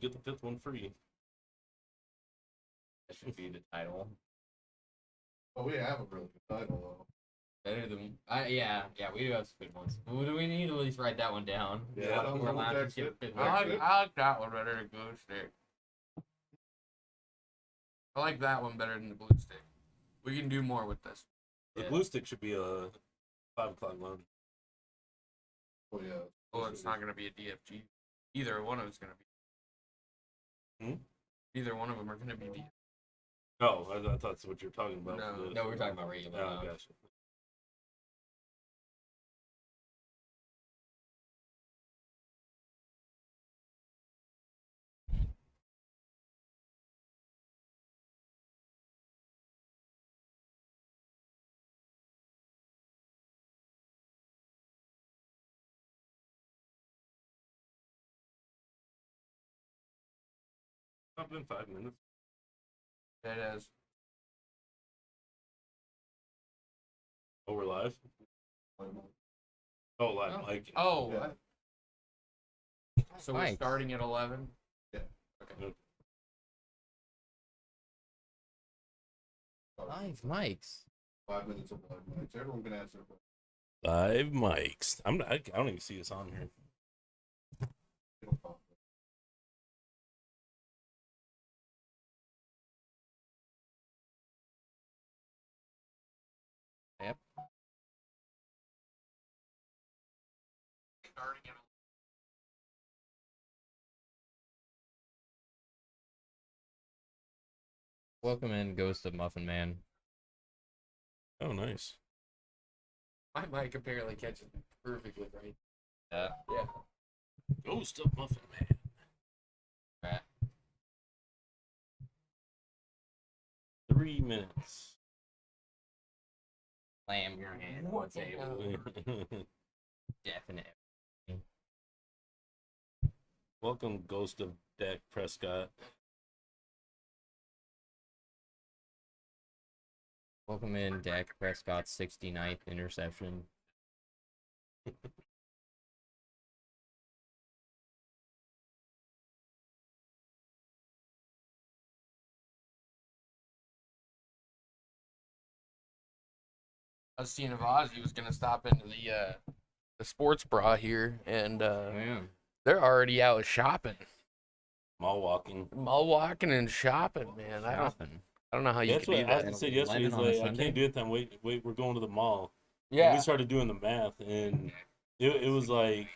get the 5th one free. That should be the title. Oh, we have a really good title, though. Better than yeah, we do have some good ones. Do we need to at least write that one down? Yeah, We're allowed to skip it. it. I like that one better than glue stick. I like that one better than the glue stick. We can do more with this. The glue stick should be a 5 o'clock lounge. Oh, yeah. Well, it's not going to be a DFG. Either one of it's going to be. Either one of them are going to be DFG. Oh, I thought that's what you're talking about. No, we're talking about regular. Oh, gotcha. It's been 5 minutes. It is. Oh, we're live? Oh, live, Oh. Mike. Oh. Yeah. So we're Nice. starting at 11? Yeah. Okay. 5 mics. 5 minutes of live mics. Everyone can answer. 5 mics. I don't even see us on here. It'll pop. Yep. Starting at Welcome in, Ghost of Muffin Man. Oh, nice. my mic apparently catches me perfectly right. Yeah. Yeah. Ghost of Muffin Man. Right. 3 minutes. Slam your hand on the table. Definitely. Welcome, Ghost of Dak Prescott. Welcome in, Dak Prescott's 69th interception. I was seeing if Ozzy was gonna stop into the sports bra here, and Yeah. they're already out shopping, Mall walking. mall walking and shopping. Man, I don't know how you That's can what do that. Austin said yesterday. He's 11 on a like, I Sunday? can't do it then. Wait, we're going to the mall. And Yeah, we started doing the math, and it was like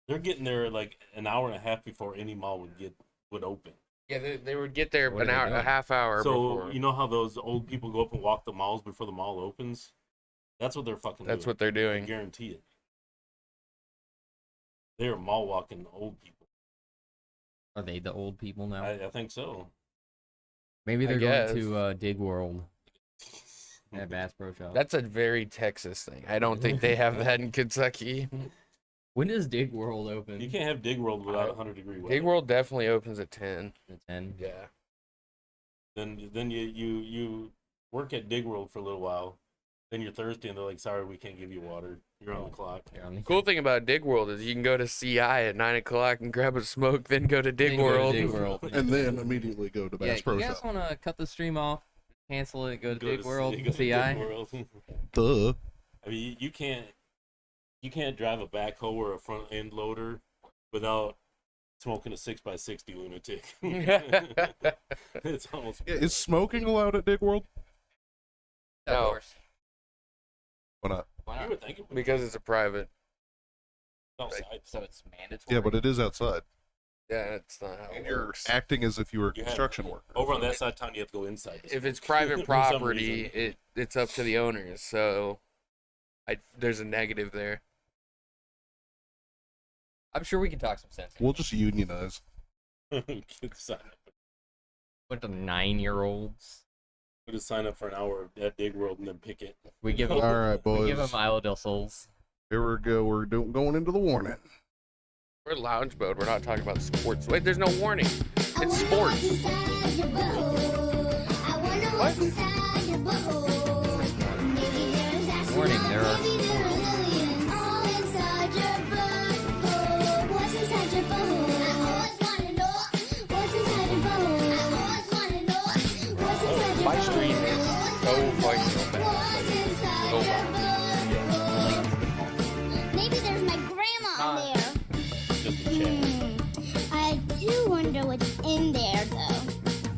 they're getting there like an hour and a half before any mall would open. yeah, they would get there What an are they hour, a doing? half hour So before. you know how those old people go up and walk the malls before the mall opens? That's what they're fucking That's doing. what they're I doing. guarantee it. They're mall walking old people. Are they the old people now? I think so. Maybe I they're going guess. to Dig World at Bass Pro Shop. That's a very Texas thing. I don't think they have that in Kentucky. When does Dig World open? You can't have Dig World without 100-degree weather. Dig World definitely opens at 10. At 10. Yeah. Then you work at Dig World for a little while. Then you're thirsty, and they're like, "Sorry, we can't give you water. You're on the clock." You're on the- Cool thing about Dig World is you can go to CI at 9 o'clock and grab a smoke, then go to Dig Then go to World. Dig World. And then immediately go to Yeah, Bass Pro you guys Shop. want to cut the stream off, cancel it, go to Go Dig to- World, go to Dig CI? World. Duh. I mean, you can't drive a backhoe or a front end loader without smoking a 6x60 lunatic. It's almost. Yeah, is smoking allowed at Dig World? No. Of course. Why not? Why You not? would think it would Because it's a private. outside. So it's mandatory. Yeah, but it is outside. Yeah, that's not how And it you're works. acting as if you were a You have- construction worker. Over on that side of town, you have to go inside. If it's For private some property, reason. it's up to the owners. So there's a negative there. I'm sure we can talk some sense. We'll just unionize. Get sign up. With the 9-year-olds, We'll just sign up for an hour at Dig World and then pick it. we give them, All right, we give them boys. iodisals. Here we go. We're going into the warning. We're lounge mode. We're not talking about sports. Wait, there's no warning. It's sports. What? Warning, there are I wonder what's in there, though.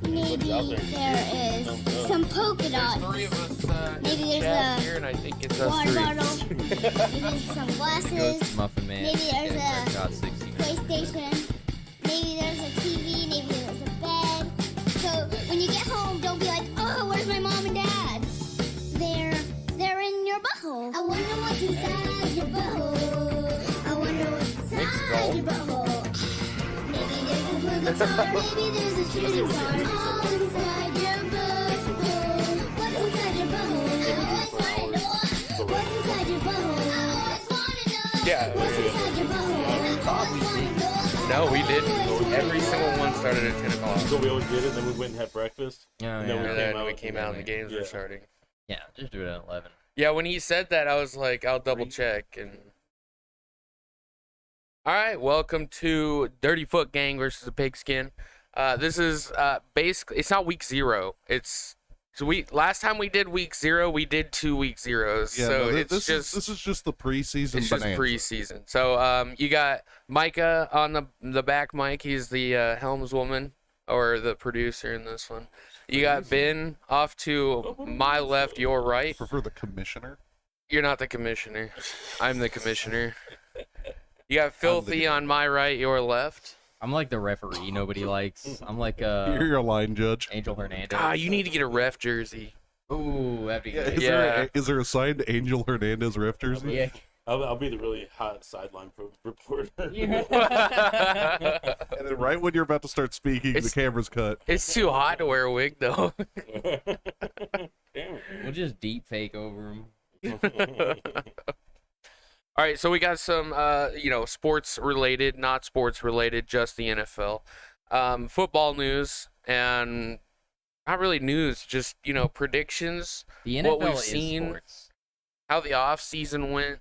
Maybe there is some polka dots. Three of us Maybe in there's chat a here, and I think it's us water three. bottle. Maybe there's some glasses. Muffin Man. Maybe there's Yeah, a got 60. PlayStation. Maybe there's a TV. Maybe there's a bed. So when you get home, don't be like, oh, where's my mom and dad? They're in your butthole. I wonder what's inside your butthole. I wonder what's inside your butthole. Maybe there's a blue guitar. Maybe there's a shooting star. All inside your butthole. What's inside your butthole? I always want to know. What's inside your butthole? I always want to know. Yeah. What's inside your butthole? I always want to know. No, we didn't. Every single one started at 10 o'clock. So we always did it, then we went and had breakfast. Yeah, And then yeah. And then we came out and the games were Yeah. starting. Yeah, just do it at 11. Yeah, when he said that, I was like, I'll double check. And all right, welcome to Dirty Foot Gang versus the Pigskin. This is basically, it's not week 0. Last time we did week 0, we did 2 week 0s. Yeah, so no, it's this is just the preseason. it's just bonanza. preseason. So you got Micah on the back mic. He's the Helmswoman, or the producer in this one. You got Ben off to my left, your right. Prefer the commissioner. You're not the commissioner. I'm the commissioner. You got Filthy on my right, your left. I'm like the referee nobody likes. I'm like You're your line judge. Angel Hernandez. Ah, you need to get a ref jersey. Ooh, that'd be good. Is there a signed Angel Hernandez ref jersey? Yeah. I'll be the really hot sideline reporter. And then right when you're about to start speaking, the It's- camera's cut. It's too hot to wear a wig, though. Damn it. We'll just deep fake over him. All right, so we got some, sports related, not sports related, just the NFL, football news, and not really news, just predictions, The What NFL we've is seen. sports. how the off season went.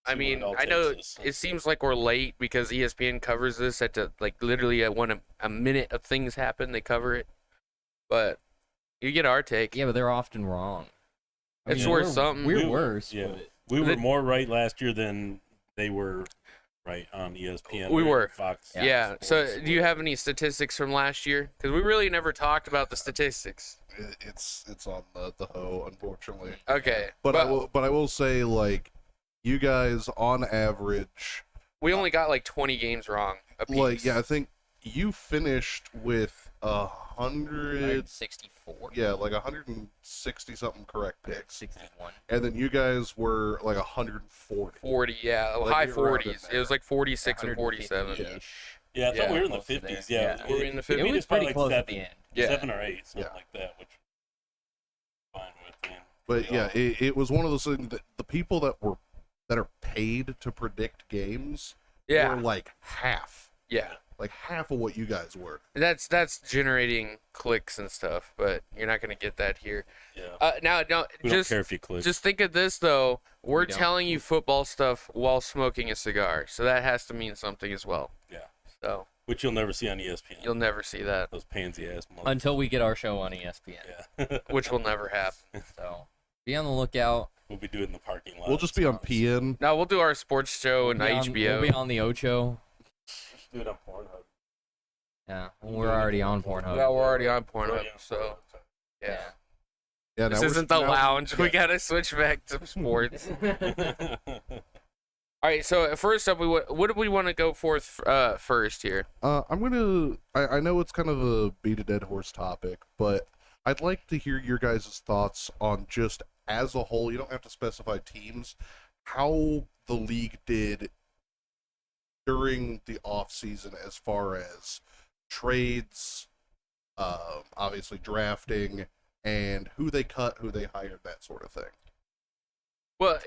I See mean, what it all I know takes us. it seems like we're late because ESPN covers this at literally at a minute of things happen, they cover it, but you get our take. Yeah, but they're often wrong. I It's mean, worth we're- something. We're We- worse. Yeah, but- we were The- more right last year than they were right on ESPN. We or were. Fox. Yeah. So, Sports. do you have any statistics from last year? Because we really never talked about the statistics. It's on the hoe, unfortunately. Okay. But I will say, like, you guys on average, we only got like 20 games wrong. Apiece. like, yeah, I think you finished with 100. 64. Yeah, like 160 something correct picks, 61. and then you guys were like 140. 40, yeah, Like, high you're around in 40s. It there. was like 46 and 47. 150-ish. Yeah, I thought Yeah. we were in the Close to 50s. there. Yeah, Yeah. Were we in the It 50s? It was probably pretty like close at 7, the end. Yeah. 7 or 8, something Yeah. like that, which fine with me. But yeah, it was one of those things that the people that are paid to predict games Yeah, were like half of what you guys were. that's generating clicks and stuff, but you're not gonna get that here. Yeah, Now, no, we just don't care if you click. just think of this though. We're We don't. telling you football stuff while smoking a cigar, so that has to mean something as well. Yeah. So Which you'll never see on ESPN. you'll never see that, Those pansy ass motherfuckers. Until we get our show on ESPN. Yeah. which will never happen. So be on the lookout. We'll be doing the parking lot. We'll just be on PN. No, we'll do our sports show and We'll be on- HBO. We'll be on the Ocho. do it on Pornhub. Yeah, we're already on Pornhub. Well, we're already on Oh, Pornhub, yeah, so yeah. Yeah, This now isn't the lounge. yeah. We gotta switch back to sports. All right. So first up, what do we want to go for first here? I'm gonna. I know it's kind of a beat a dead horse topic, but I'd like to hear your guys' thoughts on just as a whole. You don't have to specify teams. How the league did during the off season, as far as trades, obviously drafting, and who they cut, who they hired, that sort of thing. Well,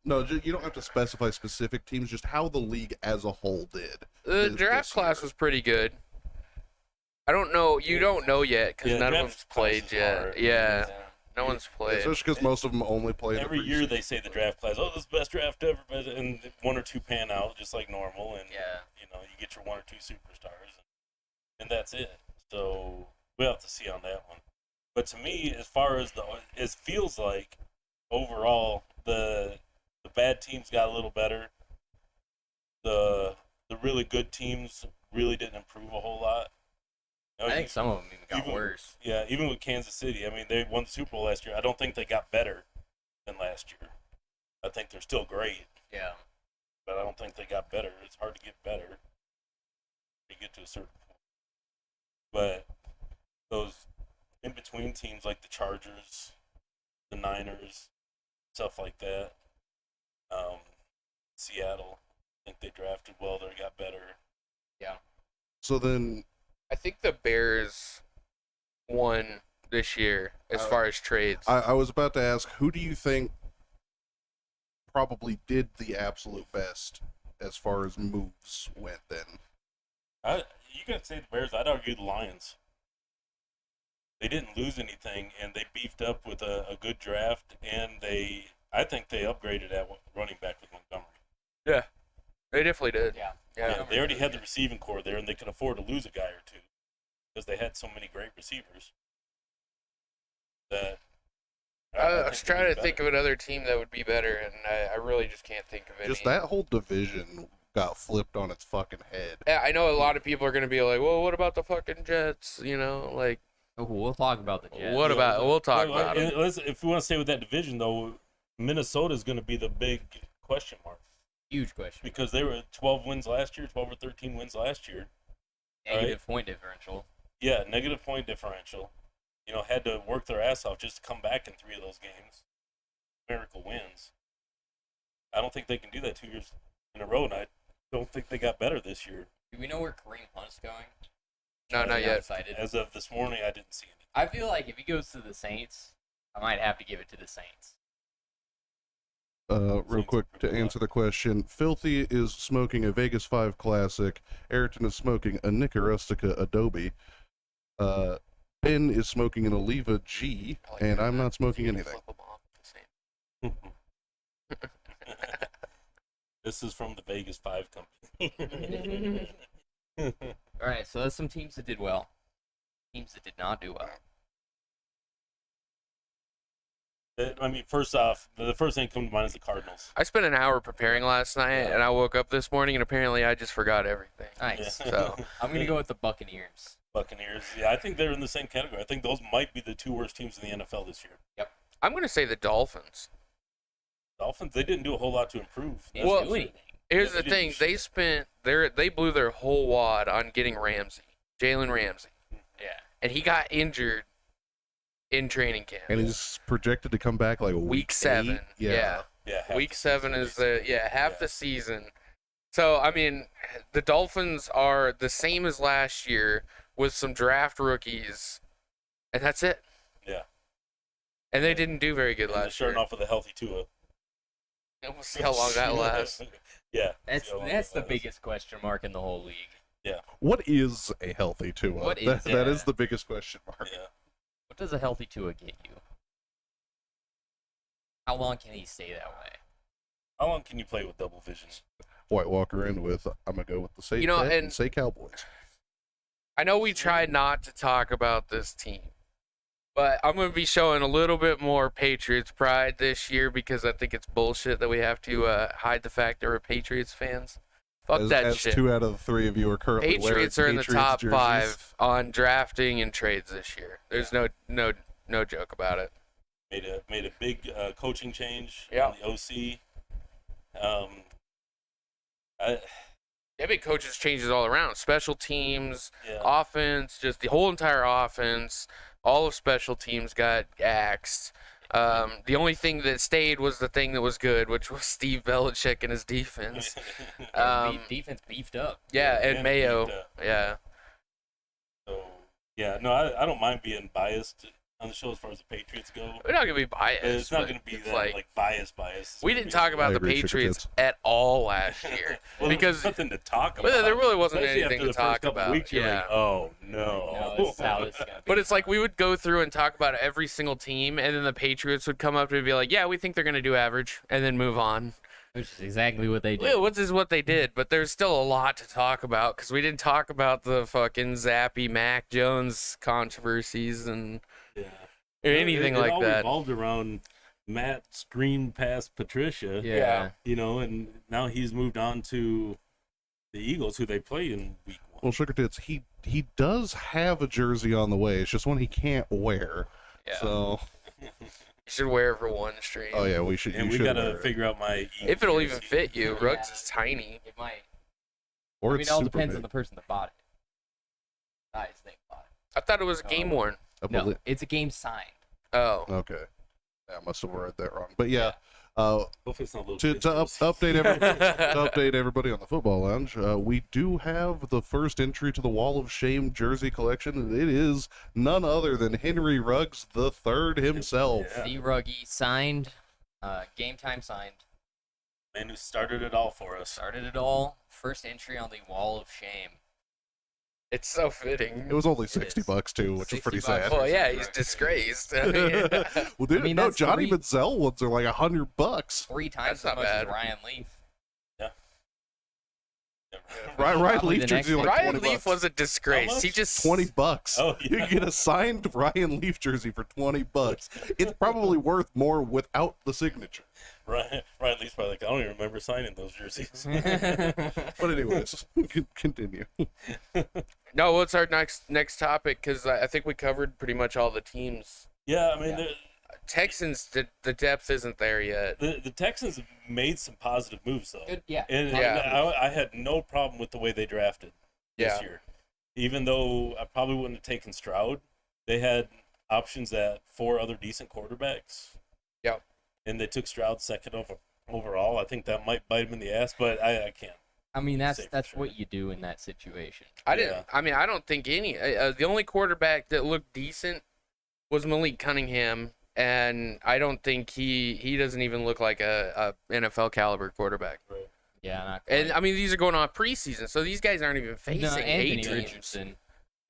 No, you don't have to specify specific teams. Just how the league as a whole did. the this draft class year. was pretty good. I don't know. You don't know yet because Yeah, none of draft them's class played is yet. hard. Yeah, no one's played. Especially because most of them only play in Every the year preseason. they say the draft class, oh, this is the best draft ever, and 1 or 2 pan out just like normal, and Yeah. you get your 1 or 2 superstars, and that's it. So we'll have to see on that one. But to me, as far as it feels like overall the bad teams got a little better. The really good teams really didn't improve a whole lot. I think some of them even got even- worse. Yeah, even with Kansas City, I mean, they won the Super Bowl last year. I don't think they got better than last year. I think they're still great, Yeah. but I don't think they got better. It's hard to get better. You get to a certain point. But those in-between teams like the Chargers, the Niners, stuff like that, Seattle, I think they drafted well. They got better. So then, I think the Bears won this year as far as trades. I was about to ask, who do you think probably did the absolute best as far as moves went then? You got to say the Bears. I'd argue the Lions. They didn't lose anything, and they beefed up with a good draft, and I think they upgraded at running back with Montgomery. Yeah, they definitely did. Yeah. Yeah. They already had the receiving core there, and they could afford to lose a guy or two because they had so many great receivers. That I was trying to think of another team that would be better, and I really just can't think of any. Just that whole division got flipped on its fucking head. Yeah, I know a lot of people are going to be like, well, what about the fucking Jets? You know, like, Oh, we'll talk about the Jets. what about, we'll talk Well, about it. if we want to stay with that division, though, Minnesota's going to be the big question mark Huge question. because they were at 12 wins last year, 12 or 13 wins last year. Negative point differential. Yeah, negative point differential. You know, had to work their ass off just to come back in 3 of those games. Miracle wins. I don't think they can do that 2 years in a row, and I don't think they got better this year. Do we know where Kareem Hunt's going? No, not yet. Excited. As of this morning, I didn't see any. I feel like if he goes to the Saints, I might have to give it to the Saints. Real Saints quick are to pretty answer the question, Filthy is smoking a Vegas 5 Classic. Ayrton is smoking a Nica Rustica Adobe. Ben is smoking an Oliva G, I like and that. I'm not smoking You can anything. flip 'em off the same. This is from the Vegas 5 company. All right, so that's some teams that did well. Teams that did not do well. I mean, first off, the first thing that comes to mind is the Cardinals. I spent an hour preparing last night, and I woke up this morning, and apparently I just forgot everything. Nice. Yeah. So, I'm gonna go with the Buccaneers. Buccaneers. Yeah, I think they're in the same category. I think those might be the 2 worst teams in the NFL this year. I'm going to say the Dolphins. Dolphins, they didn't do a whole lot to improve. They didn't Well, do anything. Here's Yeah, the they didn't thing. do They blew their whole wad on getting Ramsey, Jalen Ramsey. Yeah. And he got injured in training camp. And he's projected to come back like Week eight. 7. Yeah. Yeah, half Week the 7 season, is the half Yeah. the season. So I mean, the Dolphins are the same as last year with some draft rookies, and that's it. Yeah. And they didn't do very good And they're last starting year. off with a healthy Tua. And we'll see how long that lasts. Yeah. That's see how long that's that the lasts. biggest question mark in the whole league. What is a healthy Tua? What is that that? is the biggest question mark. Yeah. What does a healthy Tua get you? How long can he stay that way? How long can you play with double vision? White Walker in with, I'm going to go with the safe You know, bet and- and say Cowboys. I know we tried not to talk about this team, but I'm going to be showing a little bit more Patriots pride this year because I think it's bullshit that we have to hide the fact that we're Patriots fans. Fuck as, that as shit. 2 out of the 3 of you are currently Patriots are wearing in the Patriots top jerseys. 5 on drafting and trades this year. There's no joke about it. Made a big coaching change Yeah. on the OC. Big coaches changes all around. Special teams, Yeah. offense, just the whole entire offense. All of special teams got axed. The only thing that stayed was the thing that was good, which was Steve Belichick and his defense. Defense beefed up. Yeah, and And Mayo. beefed up. Yeah. So yeah, no, I don't mind being biased on the show as far as the Patriots go. We're not gonna be biased. It's not but going to be it's that like bias. It's we gonna didn't be- talk about I the agree, chicken Patriots tits. at all last year. well, because- there was nothing to talk about. Well, there really wasn't Especially anything after to the talk first couple about, Weeks, you're yeah. like, oh No, no. this is how it's gonna be. But it's like we would go through and talk about every single team, and then the Patriots would come up and be like, "Yeah, we think they're gonna do average," and then move on. Which is exactly what they did. Yeah, what is what they did, but there's still a lot to talk about because we didn't talk about the fucking Zappy Mac Jones controversies and Yeah. or anything it like all that. revolved around Matt screen past Patricia. Yeah. You know, and now he's moved on to the Eagles, who they played in week Well, Sugar Tits, he does have a jersey on the way. It's just one he can't wear. Yeah. So. You should wear it for one stream. Oh yeah, we should. And we gotta figure out my. If it'll even jersey. fit you, Ruggs is tiny. It might. Or I mean, it's it all super depends big. on the person that bought it. Nice thing bought it. I thought it was game worn. I No, believe- it's a game signed. Oh. Okay. Yeah, I must have read that wrong. But yeah, Hopefully it's not a little to kid's update jersey. everybody, to update everybody on the football lounge, we do have the first entry to the Wall of Shame jersey collection, and it is none other than Henry Ruggs the Third himself. Yeah. The Ruggie signed. Game time signed. Man who started it all for us. Started it all. First entry on the Wall of Shame. It's so fitting. It was only It $60 is. too, which is pretty 60 sad. bucks. Well, yeah, he's disgraced. I mean, Well, dude, I mean, no, that's Johnny three- Manziel ones are like $100. 3 times That's as not much bad. as Ryan Leaf. Ryan Probably Leaf the next jersey one. like Ryan $20. Leaf was a disgrace. How much? He just $20. Oh, You yeah. can get a signed Ryan Leaf jersey for $20. It's probably worth more without the signature. Ryan Lee's probably like, I don't even remember signing those jerseys. But anyways, continue. No. What's our next topic? Because I think we covered pretty much all the teams. Yeah, I mean, Yeah. Texans, the depth isn't there yet. the Texans made some positive moves though. Good, yeah. And Yeah. I had no problem with the way they drafted this Yeah. year. Even though I probably wouldn't have taken Stroud, they had options at 4 other decent quarterbacks. Yep. And they took Stroud second overall. I think that might bite him in the ass, but I can't. I mean, Say for that's sure. what you do in that situation. I didn't. Yeah. I mean, I don't think any. The only quarterback that looked decent was Malik Cunningham, and I don't think he doesn't even look like a NFL caliber quarterback. Yeah, not And quite. I mean, these are going on preseason, so these guys aren't even facing No, A Anthony teams. Richardson.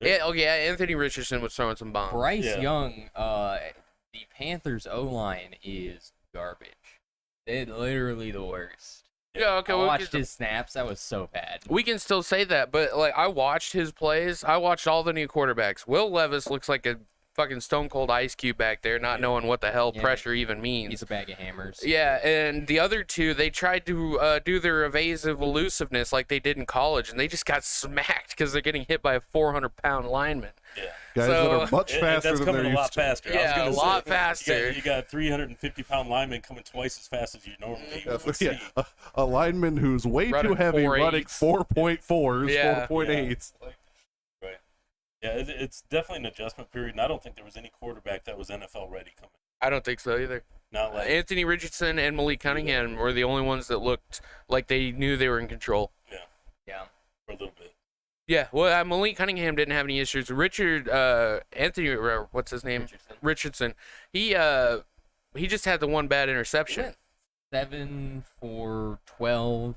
Yeah, oh yeah, Anthony Richardson was throwing some bombs. Bryce Yeah. Young, the Panthers O-line is garbage. They're literally the worst. Yeah, okay, I we watched can, his snaps. That was so bad. we can still say that, but like I watched his plays. I watched all the new quarterbacks. Will Levis looks like a fucking stone cold ice cube back there, not knowing what the hell Yeah. pressure even means. He's a bag of hammers. Yeah, and the other two, they tried to do their evasive elusiveness like they did in college, and they just got smacked because they're getting hit by a 400-pound lineman. Yeah. Guys So- that are much faster that's than coming they're a lot used to. faster. I was Yeah, gonna a say, lot faster. You got 350-pound linemen coming twice as fast as you normally Yeah, would see. a lineman who's way Running too heavy, 4.8s. running 4.4s, Yeah. 4.8s. Right. Yeah, it's definitely an adjustment period, and I don't think there was any quarterback that was NFL ready coming. I don't think so either. Not like Anthony Richardson and Malik Cunningham were the only ones that looked like they knew they were in control. Yeah. for a little bit. Yeah, well, Malik Cunningham didn't have any issues. Anthony, what's his name? Richardson. He just had the one bad interception. 7 for 12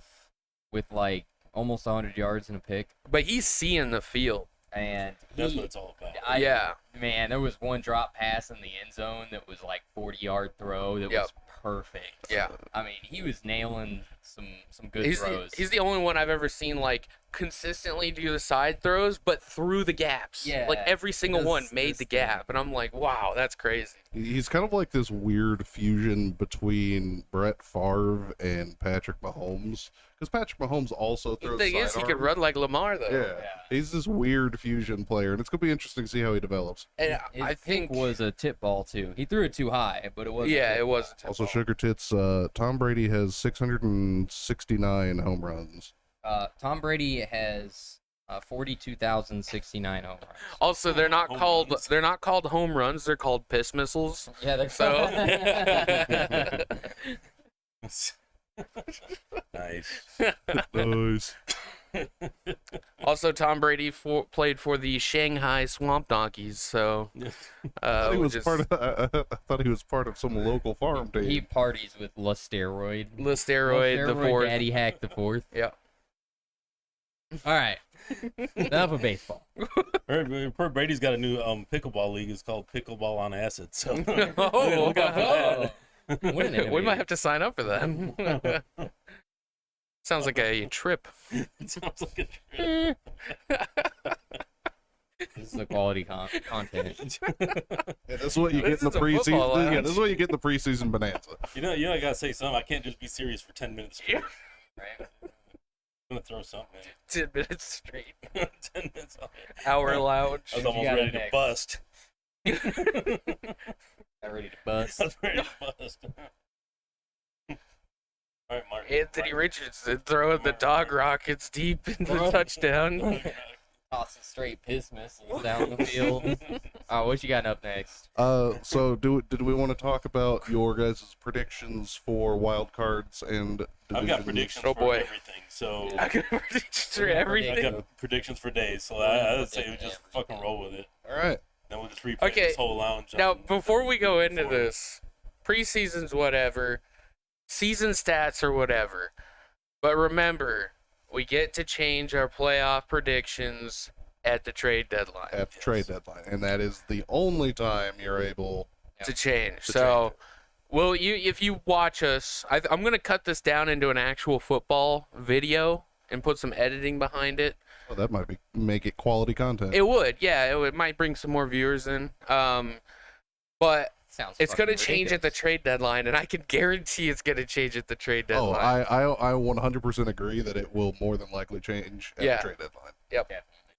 with like almost 100 yards and a pick. But he's seeing the field. And That's he, what it's all about. Yeah. Man, there was one drop pass in the end zone that was like 40-yard throw that Yep. was perfect. Yeah. I mean, he was nailing some good He's throws. he's the only one I've ever seen like consistently do the side throws, but through the gaps. Yeah, Like every single one this- made this the thing. gap, and I'm like, wow, that's crazy. He's kind of like this weird fusion between Brett Favre and Patrick Mahomes. Because Patrick Mahomes also The throws thing is, he could sidearm. run like Lamar though. Yeah. He's this weird fusion player, and it's going to be interesting to see how he develops. And His I think pick was a tip ball too. He threw it too high, but it wasn't. a yeah, tip it was. ball. Also, Sugar Tits, Tom Brady has 669 home runs. Tom Brady has 42,069 home runs. Also, they're not Home called runs. they're not called home runs. They're called piss missiles. Yeah, they're So Nice. Nice. also Tom Brady played for the Shanghai Swamp Donkeys. So I which is thought he was part of some local farm team. he parties with La Steroid. the steroid, the fourth. Daddy Hack the fourth. Yeah. All right. Enough of baseball. Poor Brady's got a new pickleball league. It's called Pickleball on Acid. So Oh, look out for that. What an we innovator. might have to sign up for that. Sounds like a trip. It sounds like a This is the quality content. Yeah, this is what you This get in the is a football preseason. Yeah, lounge. this is what you get in the preseason bonanza. You know, I gotta say something. I can't just be serious for 10 minutes straight. Right? gonna throw something 10 minutes straight. in. 10 minutes. Hour lounge. I was You almost got ready it to next. bust. Not ready to bust. I was ready to bust. All right, Mark. Anthony Richardson throwing the dog rockets deep in the touchdown. Tossing straight piss missiles down the field. What you got up next? So did we want to talk about your guys' predictions for wild cards and I've got divisions? predictions Oh, for boy. everything. So I got predictions for I everything. got predictions for days. So Yeah, I would say we just everything. fucking roll with it. All right. Then we'll just replay Okay, this whole lounge. Now, on before we go into before. this, preseason's whatever, season stats or whatever. But remember, we get to change our playoff predictions at the trade deadline At the trade deadline, and that is the only time you're able to change. to So, change it. will you, if you watch us, I'm gonna cut this down into an actual football video and put some editing behind it. Well, that might make it quality content. It would, yeah, it might bring some more viewers in. But Sounds it's fucking gonna change at the ridiculous. trade deadline, and I can guarantee it's gonna change at the trade Oh, deadline. I 100% agree that it will more than likely change at Yeah. the trade deadline. Yep.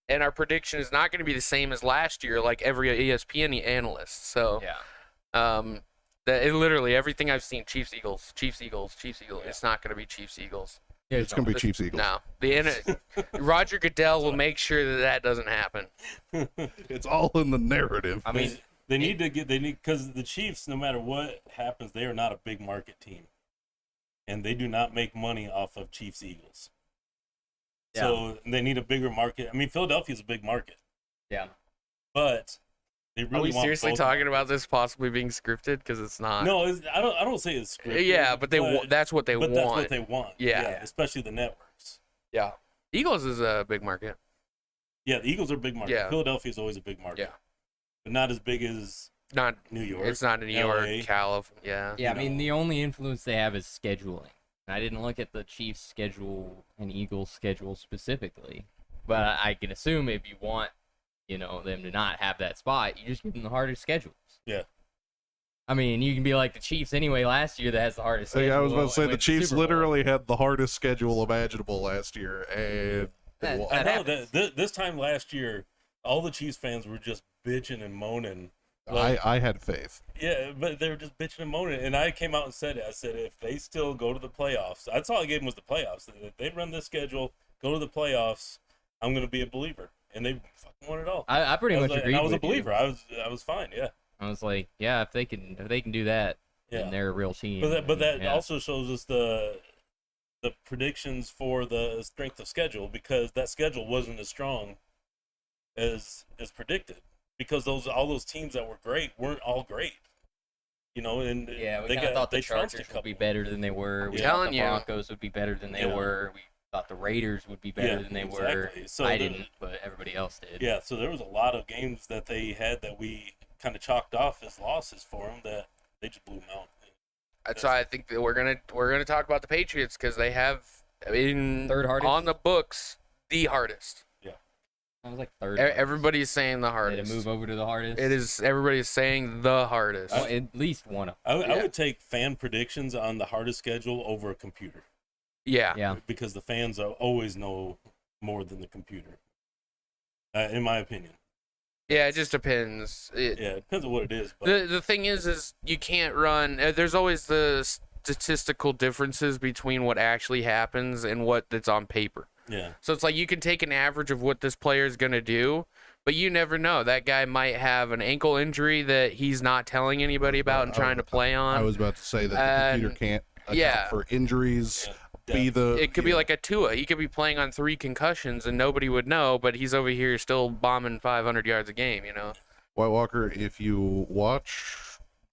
And our prediction is not going to be the same as last year, like every ESPN analyst. So, Yeah. that literally everything I've seen, Chiefs, Eagles, Chiefs, Eagles, Chiefs, Eagles. It's not going to be Chiefs, Eagles. It's going to be Chiefs Eagles. No, Roger Goodell will make sure that that doesn't happen. It's all in the narrative. I mean, They need because the Chiefs, no matter what happens, they are not a big market team, and they do not make money off of Chiefs Eagles. Yeah. So they need a bigger market. I mean, Philadelphia's a big market, yeah. but they really Are we want seriously both talking markets. about this possibly being scripted? Because it's not. No, I don't say it's scripted. Yeah, but that's what they but want. that's what they want. Yeah. especially the networks. Yeah. Eagles is a big market. Yeah, the Eagles are a big market. Yeah. Philadelphia is always a big market. Yeah. but not as big as Not. New York. It's not in New LA. York, California. Yeah. Yeah, I You mean, know. the only influence they have is scheduling. And I didn't look at the Chiefs' schedule and Eagles' schedule specifically, but I can assume if you want, them to not have that spot, you just give them the hardest schedules. Yeah. I mean, you can be like the Chiefs anyway last year that has the hardest schedule. Yeah, I was about to and say the went to Chiefs Super Bowl. literally had the hardest schedule imaginable last year, and That- well, I know happens. that this time last year, all the Chiefs fans were just bitching and moaning. I had faith. Yeah, but they were just bitching and moaning, and I came out and said it. I said if they still go to the playoffs, that's all I gave them was the playoffs. If they run this schedule, go to the playoffs, I'm gonna be a believer, and they fucking won it all. I pretty I was much like- agreed and I was a with you. believer. I was fine. Yeah, I was like, yeah, if they can do that, yeah. then they're a real team. But that yeah. also shows us the predictions for the strength of schedule, because that schedule wasn't as strong as predicted, because all those teams that were great weren't all great, and Yeah, we they kind of thought the they trounced Chargers a would be couple. better than they were. We Yeah. thought Telling the you. Broncos would be better than they Yeah. were. We thought the Raiders would be better Yeah, than they were. exactly. So I the- didn't, but everybody else did. Yeah, so there was a lot of games that they had that we kind of chalked off as losses for them that they just blew them out. That's why I think that we're gonna talk about the Patriots, because they have, Third hardest? on the books, the hardest. I was like third. Everybody's saying the Did it hardest. move over to the hardest? It is. Everybody's saying the hardest. Well, at least one of I Yeah. would take fan predictions on the hardest schedule over a computer, Yeah. Yeah. because the fans always know more than the computer, in my opinion. Yeah. It just depends. Yeah, it depends on what it is. But The thing is you can't run. There's always the statistical differences between what actually happens and what that's on paper. yeah, So it's like you can take an average of what this player is going to do, but you never know. That guy might have an ankle injury that he's not telling anybody about and trying to play on. I was about to say that the computer And- can't account yeah. for injuries. yeah, Be the It could be like a Tua. He could be playing on 3 concussions and nobody would know, but he's over here still bombing 500 yards a game, White Walker. If you watch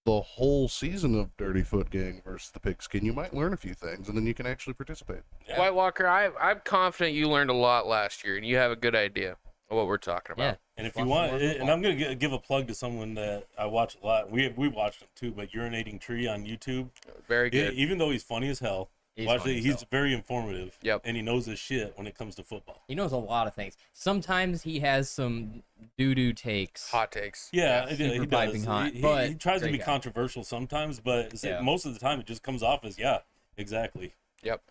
the whole season of Dirty Foot Gang versus the Pigskin, you might learn a few things, and then you can actually participate. yeah. White Walker, I'm confident you learned a lot last year and you have a good idea of what we're talking Yeah. about. And if you Watch want, more and football. I'm gonna give a plug to someone that I watch a lot. We watched him too, but Urinating Tree on YouTube. Very good. Even though he's funny as hell, he's very informative. Yep. And he knows his shit when it comes to football. He knows a lot of things. Sometimes he has some doo-doo takes. Hot takes. Yeah, super he piping does. hot, He but tries to great be guy. controversial sometimes, but Yeah. most of the time it just comes off as, yeah, exactly. Yep.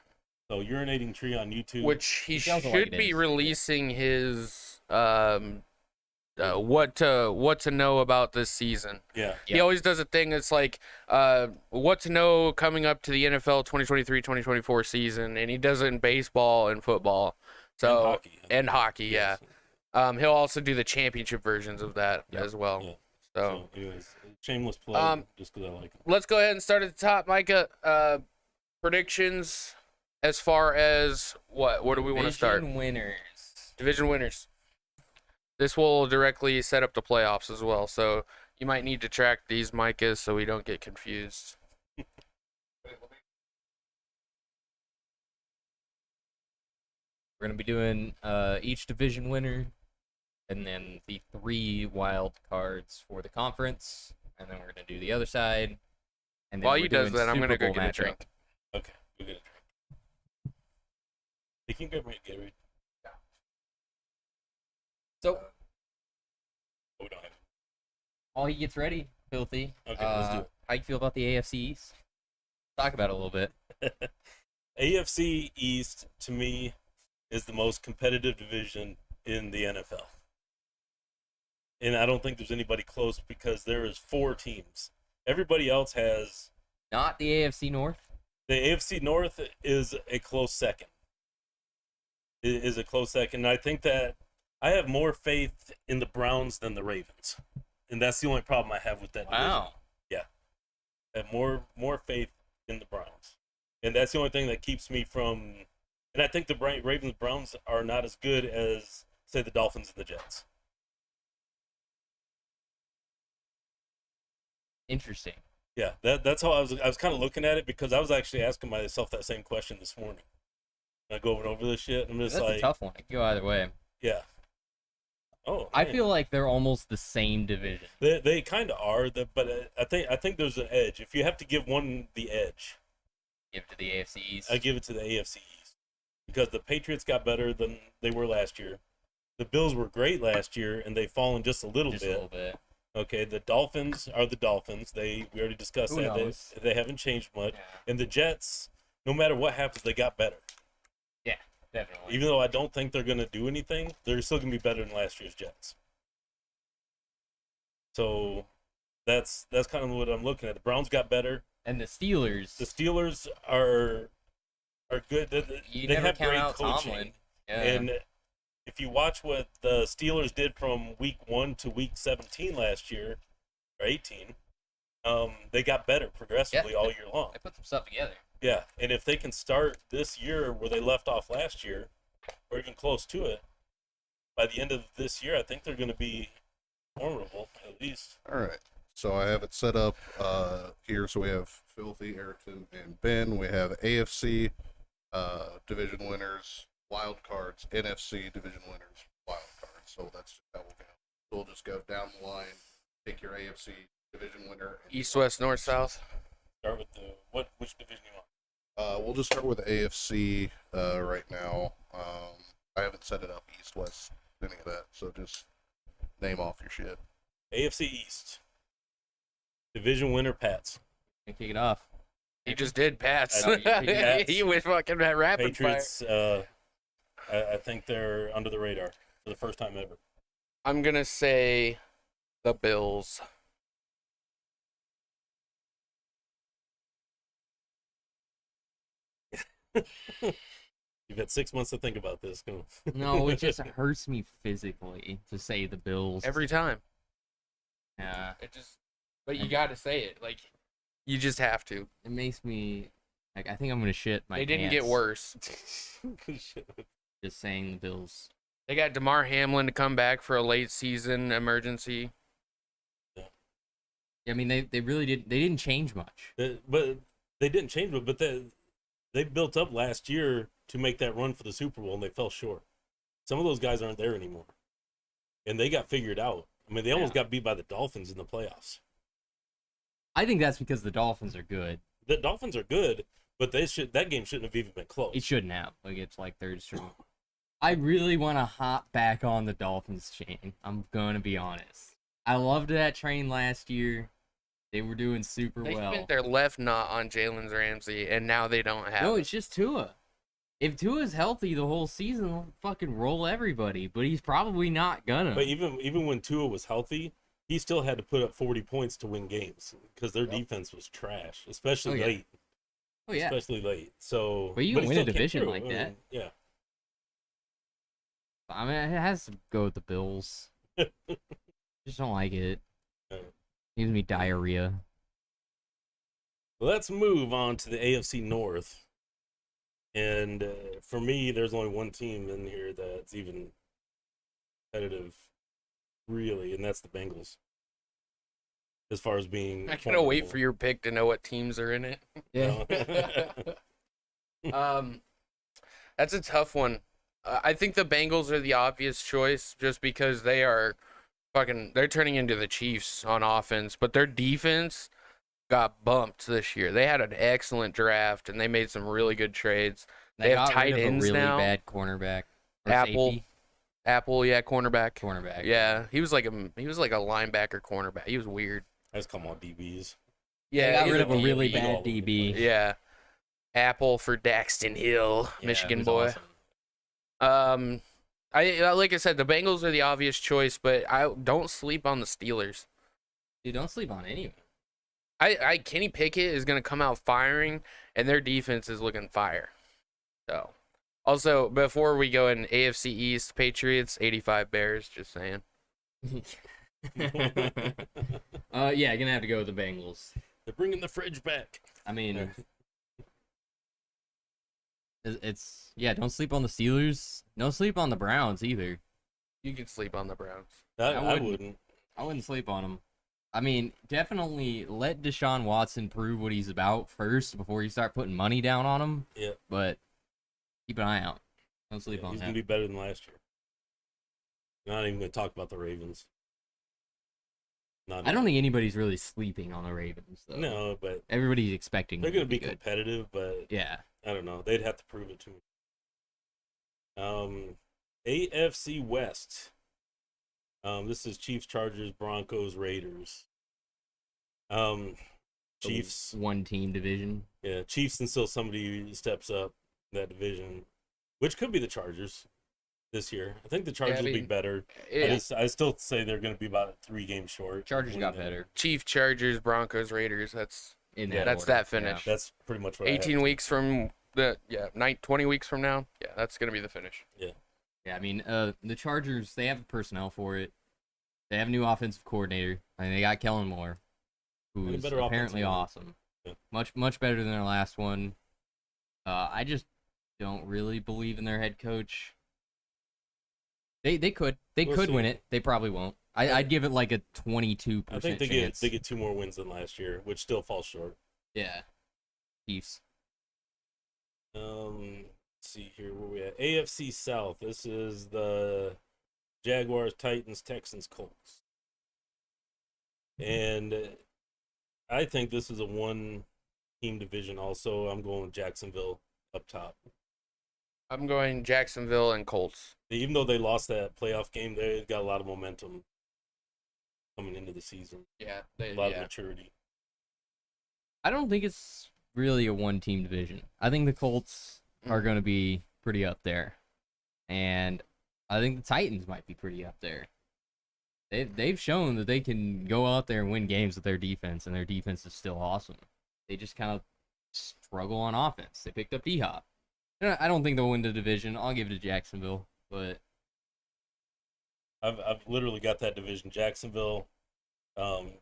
So urinating tree on YouTube. Which he sounds should like it be is. releasing his what to know about this season. Yeah. He always does a thing that's like what to know coming up to the NFL 2023-2024 season, and he does it in baseball and football. So And hockey. yeah. Yes. He'll also do the championship versions of that Yep. as well. Yeah. So anyways, shameless plug, just because I like him. let's go ahead and start at the top, Micah. Predictions as far as what do we want to start? Division winners. Division winners. This will directly set up the playoffs as well, so you might need to track these, Micah, so we don't get confused. We're gonna be doing each division winner, and then the 3 wild cards for the conference, and then we're gonna do the other side. And then While we're he does doing that, I'm gonna Super go Bowl get a matchup. drink. Okay, we get a drink. You can grab me a Gatorade. So Oh, we don't have it. while he gets ready, Filthy. Okay, let's do it. How you feel about the AFC East? Talk about it a little bit. AFC East, to me, is the most competitive division in the NFL. And I don't think there's anybody close because there is 4 teams. Everybody else has... Not the AFC North. The AFC North is a close second. It is a close second. And I think that I have more faith in the Browns than the Ravens. And that's the only problem I have with that division. Wow. I have more faith in the Browns. And that's the only thing that keeps me from... And I think the Ravens Browns are not as good as, say, the Dolphins and the Jets. Interesting. Yeah, that's how I was kind of looking at it, because I was actually asking myself that same question this morning. I go over this shit, and I'm just That's like... a tough one. It can go either way. Yeah. Oh, I man. feel like they're almost the same division. They kind of are, but I think there's an edge. If you have to give one the edge, Give it to the AFC East. I give it to the AFC East, because the Patriots got better than they were last year. The Bills were great last year, and they've fallen just a little Just bit. a little bit. Okay, the Dolphins are the Dolphins. We already discussed Who that. knows? They haven't changed much. Yeah. And the Jets, no matter what happens, they got better. Yeah, definitely. Even though I don't think they're going to do anything, they're still going to be better than last year's Jets. So that's kind of what I'm looking at. The Browns got better. And the Steelers. The Steelers are good. You They never have count great out coaching. Tomlin. Yeah. And if you watch what the Steelers did from week 1 to week 17 last year, or 18, they got better progressively all year long. I put some stuff together. Yeah, and if they can start this year where they left off last year, or even close to it, by the end of this year, I think they're going to be formidable, at least. All right. So I have it set up here. So we have Filthy, Ayrton, and Ben. We have AFC division winners, wild cards, NFC division winners, wild cards. So that's just how we'll go. So we'll just go down the line, pick your AFC division winner. And East, West, North, South. Start with which division you want? We'll just start with AFC right now. I haven't set it up East, West, any of that. So just name off your shit. AFC East. Division winner, Pats. And kick it off. He just did Pats. I know, you did He was fucking that rapid fire. Patriots, I think they're under the radar for the first time ever. I'm gonna say the Bills. You've had 6 months to think about this. Go. No, it just hurts me physically to say the Bills. Every time. Yeah, It just, but you gotta say it. Like, you just have to. it makes me like I think I'm gonna shit my They didn't get pants worse. just saying the Bills. They got DeMar Hamlin to come back for a late season emergency. I mean, they really did. They didn't change much. But they didn't change it. But they built up last year to make that run for the Super Bowl, and they fell short. Some of those guys aren't there anymore, and they got figured out. I mean, they almost got beat by the Dolphins in the playoffs. I think that's because the Dolphins are good. The Dolphins are good, but that game shouldn't have even been close. It shouldn't have. Like it's like third string. I really want to hop back on the Dolphins chain. I'm gonna be honest. I loved that train last year. They were doing super They well. spent their left nut on Jalen Ramsey, and now they don't have. No, it. it's just Tua. If Tua's healthy the whole season, he'll fucking roll everybody, but he's probably not gonna. But even when Tua was healthy, he still had to put up 40 points to win games because their defense was trash, especially Oh, yeah. late. Oh yeah. Especially late. So, But you can he win a still came division through. like I mean, that. Yeah. I mean, it has to go with the Bills. Just don't like it. Gives me diarrhea. Let's move on to the AFC North. And for me, there's only one team in here that's even competitive, really, and that's the Bengals. As far as being, I gotta wait for your pick to know what teams are in it. Yeah. That's a tough one. I think the Bengals are the obvious choice just because they're turning into the Chiefs on offense, but their defense got bumped this year. They had an excellent draft and they made some really good trades. They have got tight rid of ends a really now. bad cornerback. Or Apple, safety. cornerback. Cornerback. Yeah, he was like a linebacker cornerback. He was weird. That's come on, DBs. They got he's rid of a DB. really all bad over the DB. place. Yeah, Apple for Daxton Hill, Yeah, Michigan it was boy. awesome. I like I said, the Bengals are the obvious choice, but I don't sleep on the Steelers. Dude, don't sleep on anyone. Kenny Pickett is gonna come out firing, and their defense is looking fire. So, also before we go in AFC East, Patriots 85 Bears. Just saying. Yeah, gonna have to go with the Bengals. They're bringing the fridge back. I mean, it's yeah. Don't sleep on the Steelers. Don't sleep on the Browns either. You can sleep on the Browns. I wouldn't. I wouldn't sleep on them. I mean, definitely let Deshaun Watson prove what he's about first before you start putting money down on him. Yeah. But keep an eye out. Don't sleep on He's that. going to be better than last year. Not even going to talk about the Ravens. I don't think anybody's really sleeping on the Ravens, though. No, but Everybody's expecting they're them going to be good. competitive, but Yeah. I don't know. They'd have to prove it to me. AFC West. This is Chiefs, Chargers, Broncos, Raiders. Chiefs. One team division. Yeah, Chiefs until somebody steps up in that division, which could be the Chargers this year. I think the Chargers will be better. I still say they're going to be about 3 games short. Chargers got better. Chief, Chargers, Broncos, Raiders. That's In Yeah, that that's order. that finish. That's pretty much what I 18 have. weeks from 20 weeks from now. Yeah, that's gonna be the finish. Yeah, I mean, the Chargers, they have the personnel for it. They have a new offensive coordinator. I mean, they got Kellen Moore, And a who's better apparently offensive line. awesome. Yeah. Much better than their last one. I just don't really believe in their head coach. They could We'll see. win it. They probably won't. I'd give it like a 22% I think they chance. get 2 more wins than last year, which still falls short. Yeah. Chiefs. Let's see here where we at. AFC South. This is the Jaguars, Titans, Texans, Colts. And I think this is a 1-team division also. I'm going with Jacksonville up top. I'm going Jacksonville and Colts. Even though they lost that playoff game, they got a lot of momentum coming into the season. Yeah, A lot of maturity. I don't think it's really a one-team division. I think the Colts are going to be pretty up there. And I think the Titans might be pretty up there. They've shown that they can go out there and win games with their defense, and their defense is still awesome. They just kind of struggle on offense. They picked up D-Hop. I don't think they'll win the division. I'll give it to Jacksonville, but I've literally got that division: Jacksonville,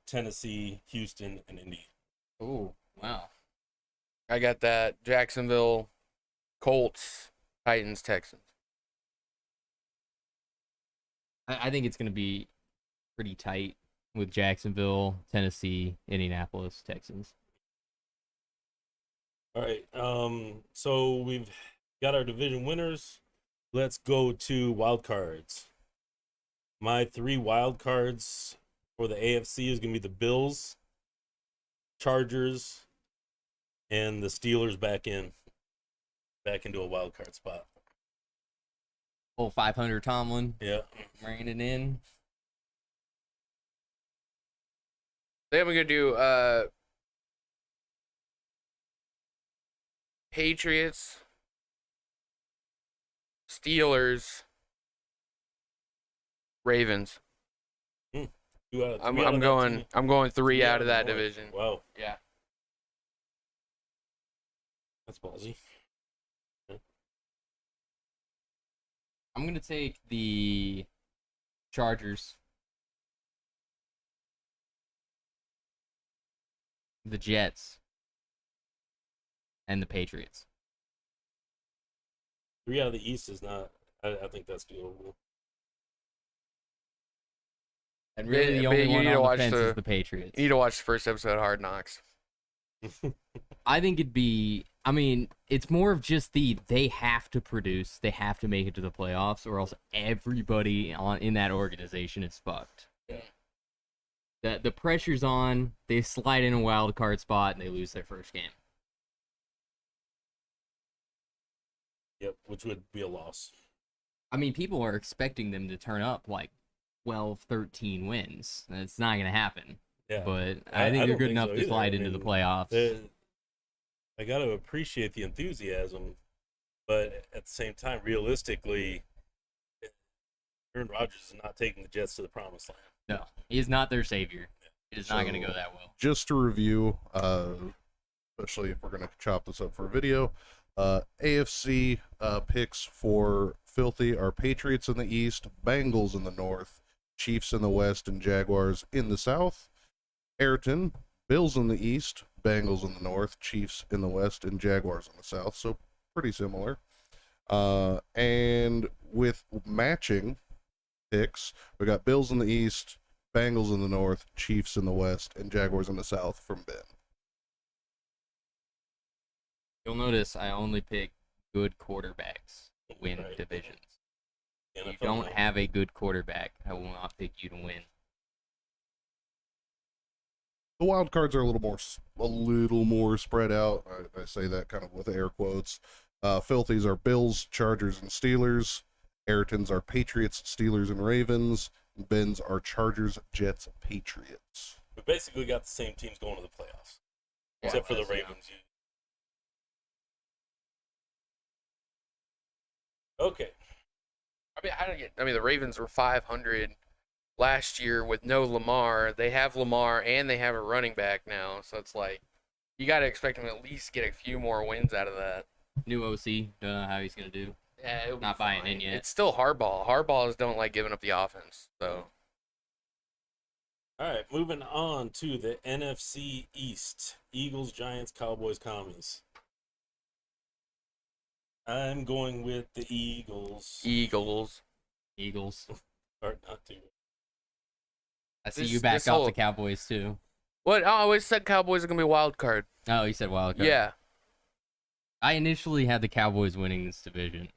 Tennessee, Houston, and Indy. oh wow, I got that Jacksonville, Colts, Titans, Texans. I think it's going to be pretty tight with Jacksonville, Tennessee, Indianapolis, Texans. All right. So we've got our division winners. Let's go to wild cards. My 3 wild cards for the AFC is going to be the Bills, Chargers, and the Steelers back into a wild card spot. Old 500 Tomlin Yeah. bringing it in. Then we're gonna do Patriots, Steelers, Ravens. 2 out of 3 I'm out of that going. team. I'm going 3 out of the that North. division. Wow, Yeah. that's ballsy. I'm gonna take the Chargers, the Jets, and the Patriots. 3 out of the East is not. I think that's doable. And really, the only you one need to on watch the fence the- is the Patriots. You need to watch the first episode of Hard Knocks. I think it'd be. I mean, it's more of just they have to produce, they have to make it to the playoffs, or else everybody in that organization is fucked. Yeah. The pressure's on. They slide in a wild card spot and they lose their first game. Yep, which would be a loss. I mean, people are expecting them to turn up like 12, 13 wins. It's not gonna happen. Yeah, But I I think they're don't good think enough so to either. slide I into the mean, playoffs. I got to appreciate the enthusiasm, but at the same time, realistically, Aaron Rodgers is not taking the Jets to the promised land. No, he's not their savior. It is not going to So- go that well. Just to review, especially if we're going to chop this up for a video, AFC picks for Filthy are Patriots in the East, Bengals in the North, Chiefs in the West, and Jaguars in the South. Ayrton, Bills in the East, Bengals in the North, Chiefs in the West, and Jaguars in the South. So pretty similar. And with matching picks, we got Bills in the East, Bengals in the North, Chiefs in the West, and Jaguars in the South from Ben. You'll notice I only pick good quarterbacks to win Right. divisions. If you NFL don't now. have a good quarterback, I will not pick you to win. The wild cards are a little more spread out. I say that kind of with air quotes. Filthies are Bills, Chargers, and Steelers. Ayrtons are Patriots, Steelers, and Ravens. Ben's are Chargers, Jets, Patriots. We basically got the same teams going to the playoffs, except for the Ravens. Okay. I mean, the Ravens were 500 last year with no Lamar. They have Lamar and they have a running back now, so it's like you got to expect them to at least get a few more wins out of that. New OC, don't know how he's going to do. Yeah, it'll be Not buying fine. in yet. It's still Hardball. Hardballs don't like giving up the offense, so. All right, moving on to the NFC East. Eagles, Giants, Cowboys, Commies. I'm going with the Eagles. Eagles. Eagles. Hard not to. I see This- you backed this off whole- the Cowboys, too. What? I always said Cowboys are gonna be a wild card. Oh, you said wild card. Yeah. I initially had the Cowboys winning this division.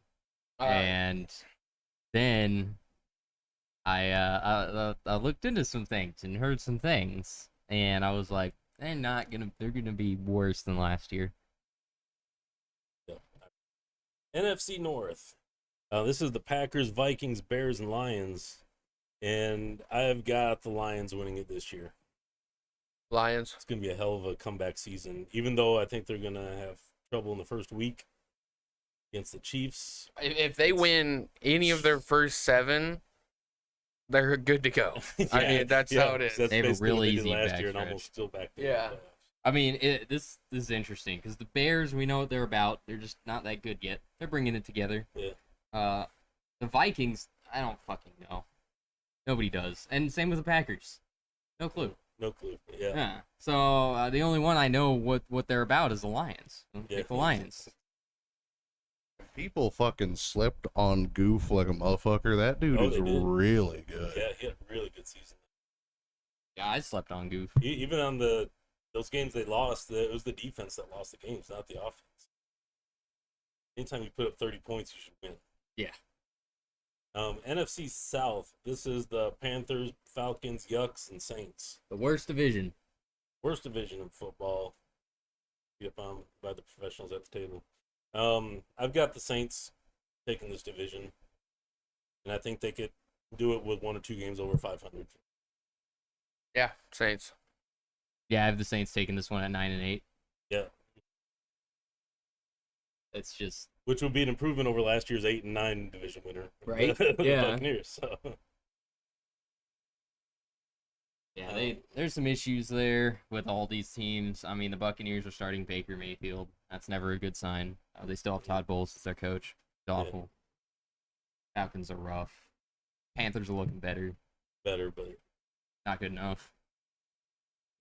And then I looked into some things and heard some things, and I was like, they're gonna be worse than last year. NFC North. This is the Packers, Vikings, Bears, and Lions. And I've got the Lions winning it this year. Lions. It's going to be a hell of a comeback season, even though I think they're going to have trouble in the first week against the Chiefs. If they win any of their first 7, they're good to go. I mean, that's how it is. That's They have a basically real what they did easy last year and backstretch. almost still back there. Yeah. I mean, this is interesting because the Bears, we know what they're about. They're just not that good yet. They're bringing it together. Yeah. The Vikings, I don't fucking know. Nobody does. And same with the Packers. No clue. No clue. Yeah. Yeah. So the only one I know what they're about is the Lions. Yeah. Pick the Lions. People fucking slept on Goof like a motherfucker. That dude Oh, is they did. really good. Yeah, he had a really good season. Yeah, I slept on Goof. Even on those games they lost, it was the defense that lost the games, not the offense. Anytime you put up 30 points, you should win. Yeah. NFC South. This is the Panthers, Falcons, Yucks, and Saints. The worst division. Worst division in football. Yep, by the professionals at the table. I've got the Saints taking this division, and I think they could do it with 1 or 2 games over 500. Yeah, Saints. Yeah, I have the Saints taking this one at 9-8. Yeah. It's just which would be an improvement over last year's 8 and 9 division winner, Right. the Yeah. Buccaneers. So. Yeah, there's some issues there with all these teams. I mean, the Buccaneers are starting Baker Mayfield. That's never a good sign. They still have Todd Bowles as their coach. It's awful. Falcons are rough. Panthers are looking better. Better, but Not good enough.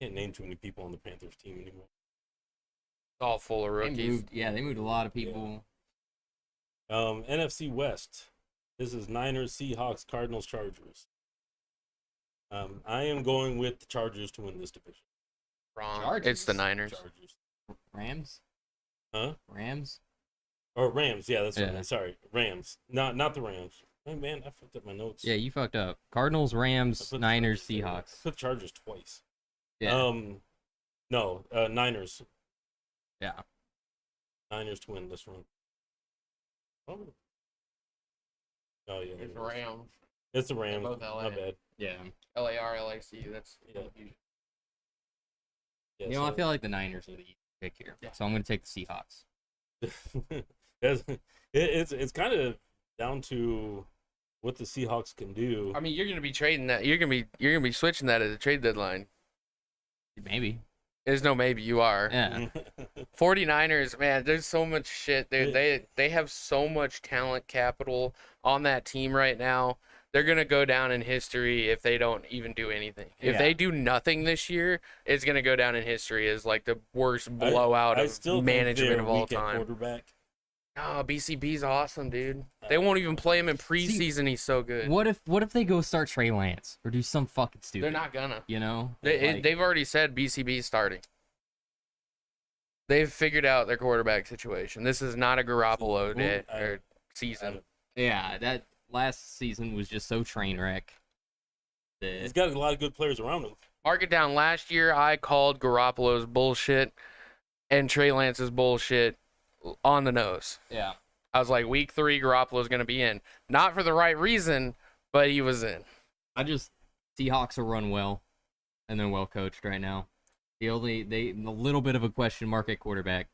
can't name too many people on the Panthers team anymore. It's all full of rookies. They moved a lot of people. NFC West. This is Niners, Seahawks, Cardinals, Chargers. I am going with the Chargers to win this division. Wrong. Chargers. It's the Niners. Chargers. Rams? Huh? Rams? Or Rams, yeah, that's what I Yeah. meant. Sorry, Rams. Not the Rams. Hey, man, I fucked up my notes. Yeah, you fucked up. Cardinals, I Rams, put the Niners, Chargers there. I Seahawks. put Chargers twice. Yeah. No, Niners. Yeah. Niners to win this one. Oh, yeah. It's Rams. It's the Rams. both LA. My bad. Yeah. LARLAC. That's Yeah. Yeah, You know, I feel like the Niners are the easy pick here. Yeah. So I'm going to take the Seahawks. it's kind of down to what the Seahawks can do. I mean, you're gonna be trading that. You're gonna be switching that at the trade deadline. Maybe. There's no maybe. You are. Yeah. 49ers, man, there's so much shit. They have so much talent capital on that team right now. They're gonna go down in history if they don't even do anything. If Yeah. they do nothing this year, it's gonna go down in history as like the worst blowout I of still think management they're of all weak at time. Quarterback. Oh, BCB's awesome, dude. They won't even play him in preseason. He's so good. What if they go start Trey Lance or do some fucking stupid? They're not gonna. You know? They've already said BCB's starting. They've figured out their quarterback situation. This is not a Garoppolo day or season. Yeah, that last season was just so train wreck. He's got a lot of good players around him. Mark it down. Last year, I called Garoppolo's bullshit and Trey Lance's bullshit on the nose. Yeah. I was like, week 3, Garoppolo's going to be in. Not for the right reason, but he was in. Seahawks are run well, and they're well coached right now. The little bit of a question mark at quarterback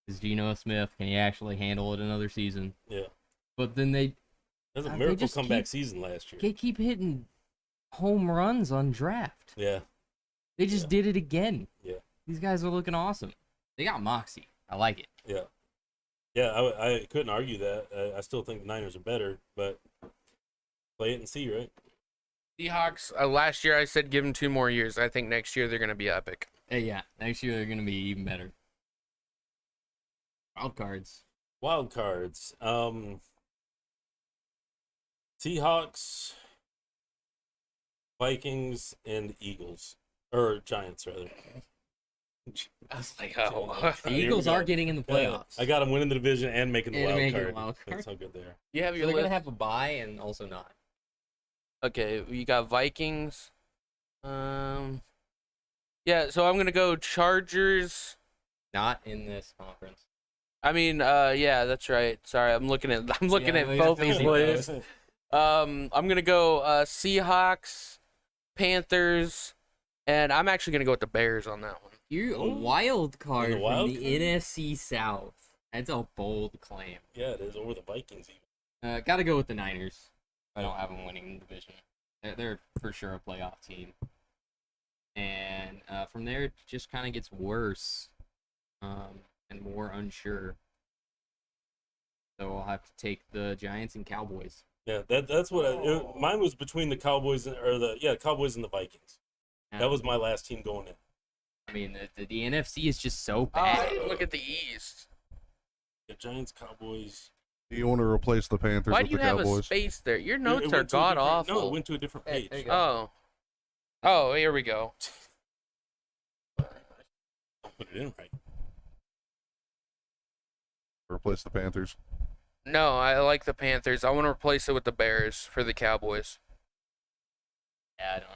is Geno Smith. Can he actually handle it another season? Yeah. But then they That was a They miracle just comeback keep- season last year. they keep hitting home runs on draft. Yeah. They just did it again. Yeah. These guys are looking awesome. They got moxie. I like it. Yeah. Yeah, I couldn't argue that. I still think the Niners are better, but play it and see, right? Seahawks, last year I said give them 2 more years. I think next year they're going to be epic. Hey, yeah, next year they're gonna be even better. Wild cards. Wild cards. Seahawks, Vikings, and Eagles. Or Giants, rather. I was like, oh. The Here we Eagles go. are getting in the playoffs. I got them winning the division and making the And wild making the card. wild card. That's how good they are. You have So your they're list. gonna have a bye and also not. Okay, you got Vikings. Yeah, so I'm gonna go Chargers. Not in this conference. I mean, yeah, that's right. Sorry, I'm looking at both these lists. I'm gonna go Seahawks, Panthers, and I'm actually gonna go with the Bears on that one. You're a Ooh. wild card In the wild from the card? NFC South. That's a bold claim. Yeah, it is over the Vikings even. Gotta go with the Niners. I don't have them winning the division. They're for sure a playoff team. And from there, it just kind of gets worse and more unsure. So I'll have to take the Giants and Cowboys. Yeah, that's what mine was between the Cowboys Cowboys and the Vikings. That was my last team going in. I mean, the NFC is just so I bad. didn't look at the East. The Giants, Cowboys. Do you want to replace the Panthers Why with do you the have a Cowboys? space there? Your It notes went are to a god different- awful. No, it went to a different Hey, page. there you go. Oh. Oh, here we go. I'll put it in right. Replace the Panthers. No, I like the Panthers. I want to replace it with the Bears for the Cowboys. Yeah, I don't.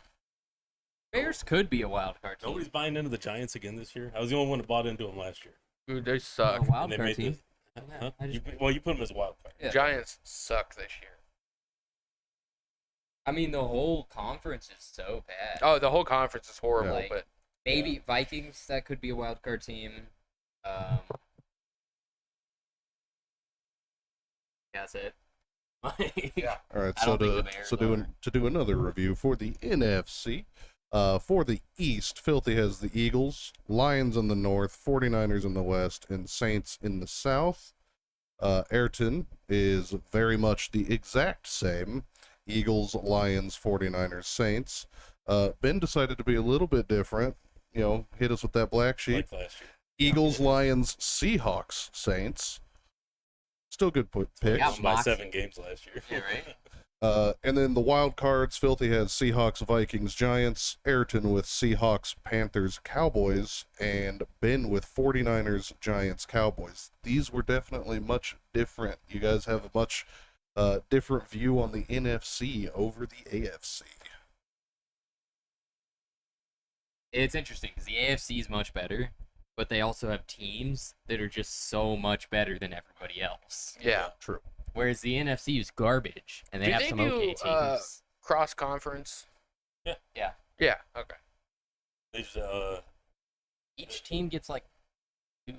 Bears could be a wild card team. Nobody's buying into the Giants again this year. I was the only one that bought into them last year. Dude, they A suck. wild And they card made team. this. Yeah, Huh? I just- You put them as a wild card. Yeah. Giants suck this year. I mean, the whole conference is so bad. Oh, the whole conference is horrible, Like- but Maybe Vikings, that could be a wild card team. That's it. All right, I so don't think the to Bears so do are. to do another review for the NFC. For the East, Filthy has the Eagles, Lions in the North, 49ers in the West, and Saints in the South. Ayrton is very much the exact same. Eagles, Lions, 49ers, Saints. Ben decided to be a little bit different. You know, hit us with that black sheep. Like last year. Eagles, Lions, Seahawks, Saints. Still good picks. Yeah, Won by Moxie. 7 games last year. Yeah, right? And then the wild cards, Filthy has Seahawks, Vikings, Giants, Ayrton with Seahawks, Panthers, Cowboys, and Ben with 49ers, Giants, Cowboys. These were definitely much different. You guys have a much different view on the NFC over the AFC. It's interesting because the AFC is much better, but they also have teams that are just so much better than everybody else. Yeah. True. Whereas the NFC is garbage, and they Do have they some do, okay teams. Cross conference. Yeah. Yeah. Okay. They just, Each team gets like 2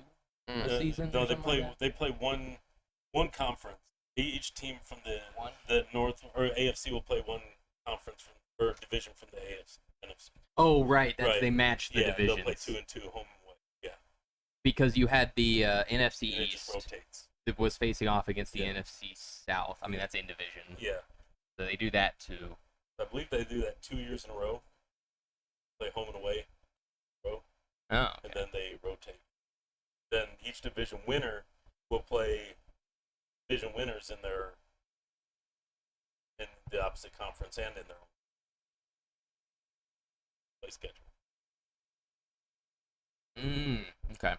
Mm. a season. no, or they something play. like that. They play one conference. Each team from One? the North or AFC will play one conference or division from the AFC. NFC. Oh, right. That's Right. they match the Yeah, divisions. they'll play 2 and 2 home and away. Yeah, Because you had the NFC and it just East rotates. that was facing off against the Yeah. NFC South. I mean, that's in division. Yeah, So they do that too. I believe they do that 2 years in a row. Play home and away, Oh, and okay. then they rotate. Then each division winner will play division winners in the opposite conference and in their own play schedule. Okay.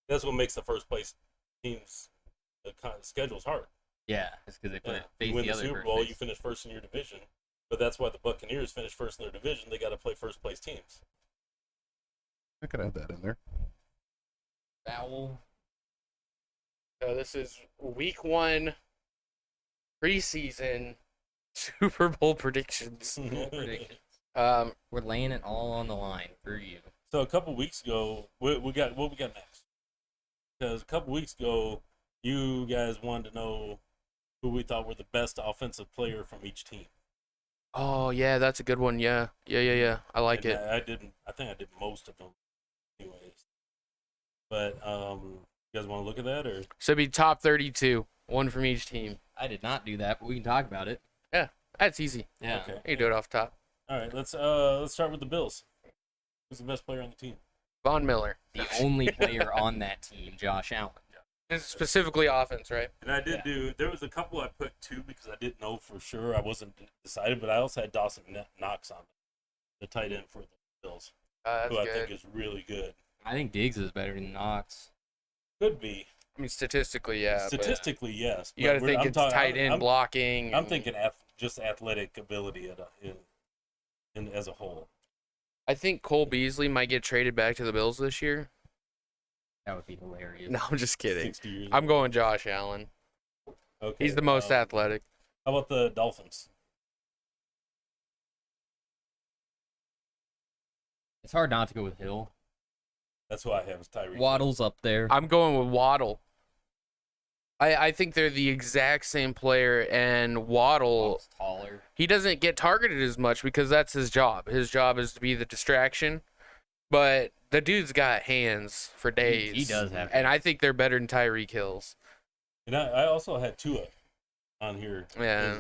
That's what makes the first place teams schedule's hard. Yeah, it's because they Yeah. face You win the the other Super first Bowl, place. you finish first in your division. But that's why the Buccaneers finish first in their division. They got to play first place teams. I could add that in there. Foul. So this is week 1 preseason Super Bowl predictions. Predictions. We're laying it all on the line for you. So a couple weeks ago, we got what we got next. Because a couple weeks ago, you guys wanted to know who we thought were the best offensive player from each team. Oh yeah, that's a good one. Yeah. I like And it. I didn't. I think I did most of them, anyways. But you guys want to look at that or? So it'd be top 32, one from each team. I did not do that, but we can talk about it. That's easy. Yeah. Okay. You can do it off top. All right. Let's start with the Bills. Who's the best player on the team? Von Miller. The only player on that team, Josh Allen. This is specifically offense, right? And I did do. There was a couple I put 2 because I didn't know for sure. I wasn't decided, but I also had Dawson Knox on it, the tight end for the Bills, That's who I good. think is really good. I think Diggs is better than Knox. Could be. I mean, statistically, yeah. but Statistically, yes. you got to but think I'm it's talking- tight end I'm, blocking. I'm and- thinking just athletic ability as a whole. I think Cole Beasley might get traded back to the Bills this year. That would be hilarious. No, I'm just kidding. 60 years I'm old. going Josh Allen. Okay, He's the most athletic. How about the Dolphins? It's hard not to go with Hill. That's who I have as Tyreek. Waddle's up there. I'm going with Waddle. I think they're the exact same player, and Waddle, Waddle's taller. he doesn't get targeted as much because that's his job. His job is to be the distraction, but the dude's got hands for days. He does have and I hands. think they're better than Tyreek Hill's. And I also had Tua on here. Yeah.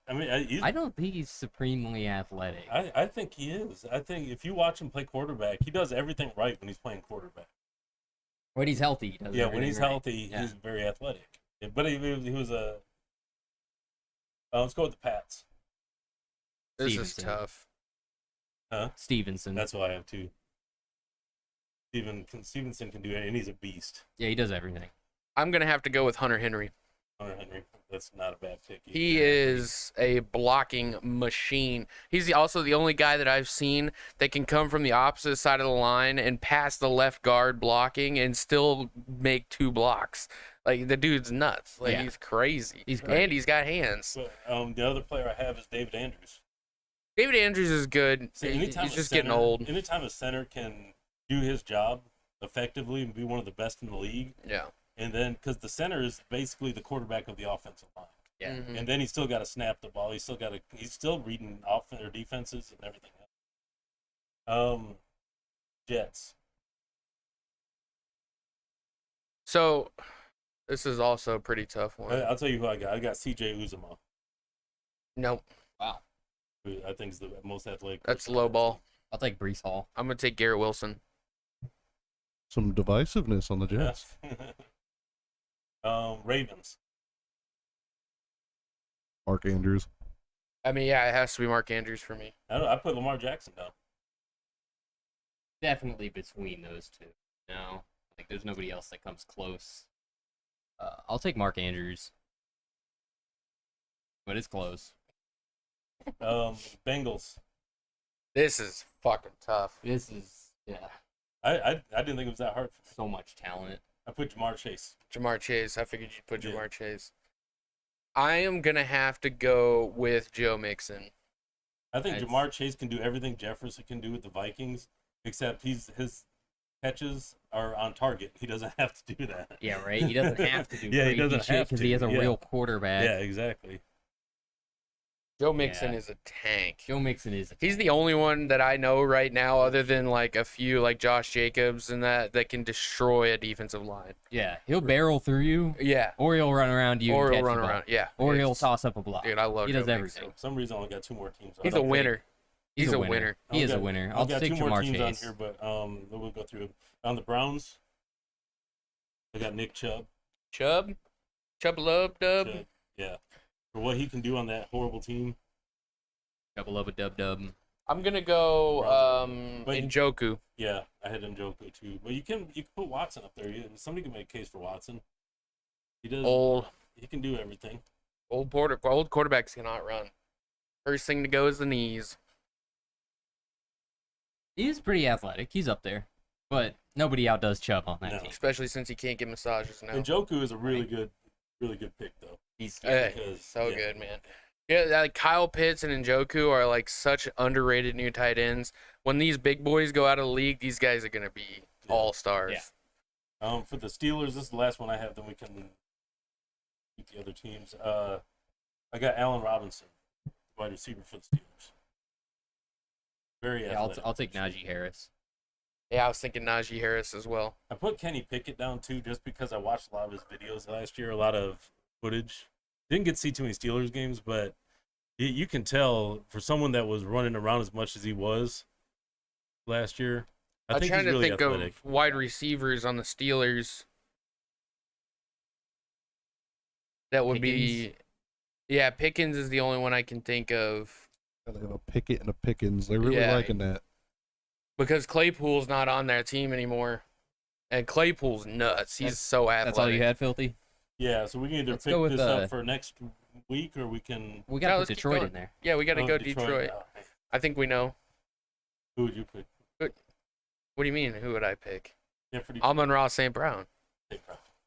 I mean, I don't think he's supremely athletic. I think he is. I think if you watch him play quarterback, he does everything right when he's playing quarterback. When he's healthy, he does Yeah, when everything he's right. healthy, Yeah. he's very athletic. Yeah, but he was a. Let's go with the Pats. This is Stevenson. tough. Stevenson. That's who I have too. Stevenson can do it, and he's a beast. Yeah, he does everything. I'm going to have to go with Hunter Henry. Hunter Henry, that's not a bad pick. either. He is a blocking machine. He's also the only guy that I've seen that can come from the opposite side of the line and pass the left guard blocking and still make 2 blocks. Like, the dude's nuts. Like, Yeah. he's crazy. He's great. And he's got hands. But, the other player I have is David Andrews. David Andrews is good. See, He's anytime just a getting center- old. Anytime a center can do his job effectively and be one of the best in the league, Yeah. And then, because the center is basically the quarterback of the offensive line. Yeah. Mhm. And then he's still got to snap the ball. He's still reading offense or defenses and everything else. Jets. So, this is also a pretty tough one. I'll tell you who I got. I got C.J. Uzomah, Nope, who I think is the most athletic. that's person low on that ball. I'll take Brees Hall. I'm gonna take Garrett Wilson. Some divisiveness on the team. Jets. Ravens. Mark Andrews. I mean, yeah, it has to be Mark Andrews for me. I put Lamar Jackson down. Definitely between those two. No, like there's nobody else that comes close. I'll take Mark Andrews, but it's close. Bengals. This is fucking tough. This is I didn't think it was that hard for me. so much talent. I put Jamar Chase. Jamar Chase. I figured you'd put Yeah. Jamar Chase. I am gonna have to go with Joe Mixon. I think Nice. Jamar Chase can do everything Jefferson can do with the Vikings, except his catches are on target. He doesn't have to do that. Yeah, right. He doesn't have to do Yeah, he crazy doesn't shit have because to. he has a Yeah. real quarterback. Yeah, exactly. Joe Mixon Yeah. is a tank. Joe Mixon is. He's the only one that I know right now, other than like a few like Josh Jacobs and that can destroy a defensive line. Yeah, he'll barrel through you, Yeah, or he'll run around you, or and he'll catch run the ball. around. Yeah, or he'll It's- toss up a block. Dude, I love He Joe does Mixon. everything. For some reason, I only got two more teams. He's a Okay. winner. He's a winner. winner. He is a got- winner. I've I'll got take two more Jamar teams Chase. on here, but we'll go through on the Browns. I got Nick Chubb. Chubb Love Dub. Chubb, yeah, for what he can do on that horrible team. Couple of a dub. I'm gonna go But- Njoku. Yeah, I had Njoku too, but you can put Watson up there. Somebody can make a case for Watson. He does. He can do everything. Old quarterbacks cannot run. First thing to go is the knees. He's pretty athletic. He's up there, but nobody outdoes Chubb on that No. team. Especially since he can't get massages now. Njoku is a really good pick though. He's Hey, because- so yeah. good, man. Yeah, like Kyle Pitts and Njoku are like such underrated new tight ends. When these big boys go out of the league, these guys are gonna be Yeah. all stars. Yeah. For the Steelers, this is the last one I have. Then we can beat the other teams. I got Allen Robinson, wide receiver for the Steelers. Very Yeah, athletic. I'll take Najee Harris. Yeah, I was thinking Najee Harris as well. I put Kenny Pickett down too, just because I watched a lot of his videos last year, a lot of footage. Didn't get to see too many Steelers games, but you can tell for someone that was running around as much as he was last year. I I'm think trying he's to really think athletic. of wide receivers on the Steelers. That would be, yeah, Pickens is the only one I can think of They have a Pickett and a Pickens. They're really Yeah. liking that. because Claypool's not on that team anymore, and Claypool's nuts. He's so athletic. That's all you had, Filthy? Yeah, so we can either Let's pick go with, this up for next week, or we can. We Yeah, got let's the keep Detroit going. in there. Yeah, we got to Oh, go Detroit. Oh, I think we know. who would you pick? What do you mean? Who would I pick? Yeah, for Detroit. Amon-Ra St. Brown.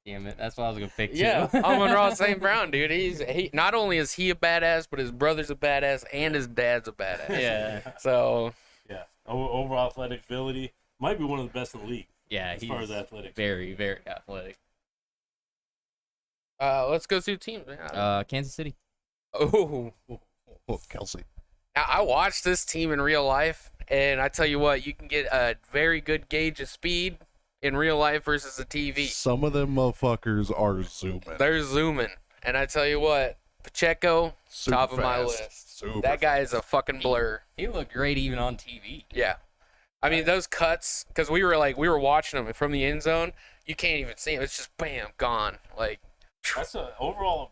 Damn it, that's what I was gonna pick too. Yeah, Amon-Ra St. Brown, dude. He not only is he a badass, but his brother's a badass and his dad's a badass. Yeah. So Yeah. Overall athletic ability, might be one of the best in the league Yeah, as he's far as athletics. very, very athletic. let's go through teams. Yeah. Kansas City. Oh, Oh, Kelsey. now, I watched this team in real life, and I tell you what, you can get a very good gauge of speed in real life versus the TV. Some of them motherfuckers are zooming. They're zooming, and I tell you what, Pacheco, Super top of my fast. list. Super That guy is a fucking blur. He looked great even on TV. Yeah. I mean, those cuts, because we were watching them from the end zone, you can't even see them. It's just bam, gone. Like, That's a overall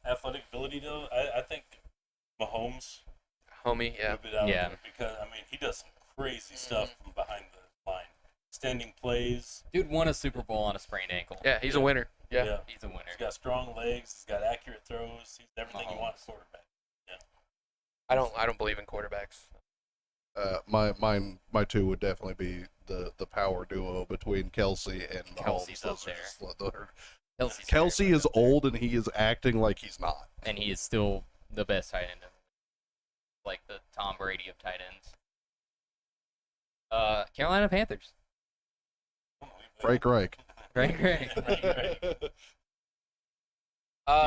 athletic ability, though. I think Mahomes homie, yeah. would be out Yeah. there because he does some crazy stuff from behind the line, extending plays. Dude won a Super Bowl on a sprained ankle. Yeah, he's a winner. Yeah. He's a winner. He's got strong legs. He's got accurate throws. He's everything you want in a quarterback. I don't believe in quarterbacks. My two would definitely be the power duo between Kelsey and Kelsey's Mahomes. up there. Those are- Kelsey's Kelsey very is old and he is acting like he's not. and he is still the best tight end, like the Tom Brady of tight ends. Carolina Panthers. Frank Reich. Right. Right. Do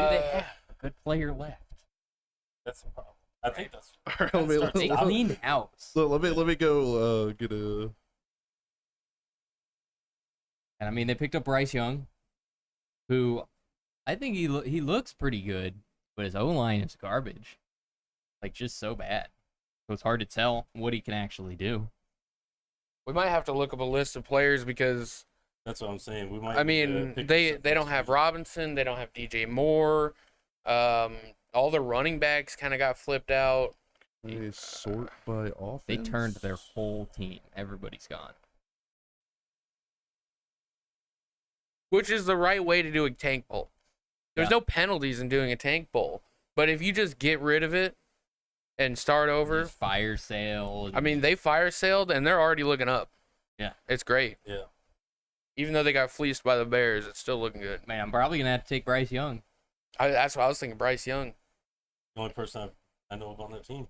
they have a good player left? That's the problem. I think that's. All right, let me, They cleaned house. so let me go get a. And I mean, they picked up Bryce Young, who I think he looks pretty good, but his O-line is garbage. Like, just so bad. So it's hard to tell what he can actually do. We might have to look up a list of players because That's what I'm saying. We might. I mean they don't have Robinson, they don't have DJ Moore. All the running backs kind of got flipped out. They sort by offense. They turned their whole team. Everybody's gone. Which is the right way to do a tank bowl. There's no penalties in doing a tank bowl. But if you just get rid of it and start over, Just fire sale. I mean, they fire sailed and they're already looking up. Yeah. It's great. Yeah. Even though they got fleeced by the Bears, it's still looking good. Man, I'm probably gonna have to take Bryce Young. That's what I was thinking, Bryce Young. The only person I know of on that team.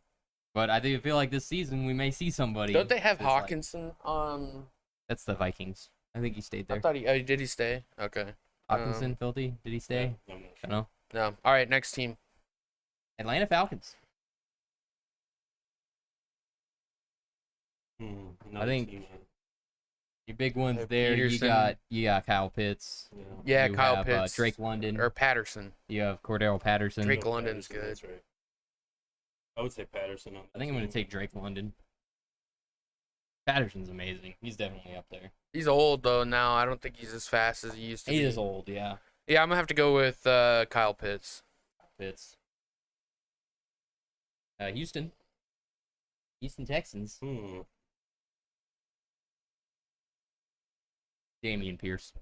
But I do feel like this season we may see somebody. Don't they have that's like- Hawkinson on? That's the Vikings. I think he stayed I there. thought did he stay? Okay. Hawkinson, Filthy, did he stay? I'm not I sure. don't know. No. All right, next team. Atlanta Falcons. Another think- team, Your big ones Uh, there. Peterson. You got Kyle Pitts. yeah. Yeah, You Kyle have, Pitts. Drake London. Or Patterson. You have Cordell Patterson. Drake London's Patterson, good. That's right. I would say Patterson. On I think I'm going to take Drake London. Patterson's amazing. He's definitely up there. He's old though now. I don't think he's as fast as he used to He be. is old, yeah. Yeah, I'm gonna have to go with Kyle Pitts. Pitts. Houston Texans. Damian Pierce.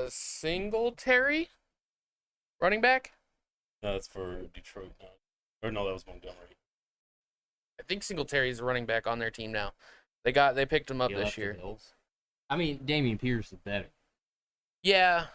Singletary, running back. No, that's for Detroit. No. Or no, that was Montgomery. I think Singletary's a running back on their team now. They picked him up He this left the year. Bills. I mean, Damian Pierce is better. Yeah.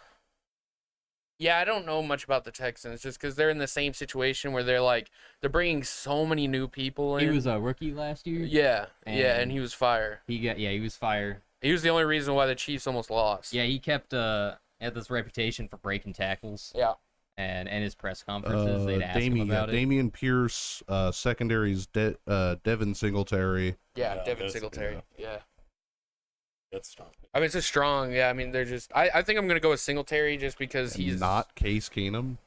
Yeah, I don't know much about the Texans just because they're in the same situation where they're bringing so many new people in. He was a rookie last year. Yeah, and And- he was fire. He was fired. He was the only reason why the Chiefs almost lost. Yeah, he kept had this reputation for breaking tackles. Yeah. And his press conferences, they'd ask him about it. Damian Pierce, secondaries, Devin Singletary. Yeah, Yeah, Devin that's- Singletary. Yeah. That's strong. I mean, it's a strong. Yeah, I mean, they're just. I think I'm gonna go with Singletary just because And he's not Case Keenum.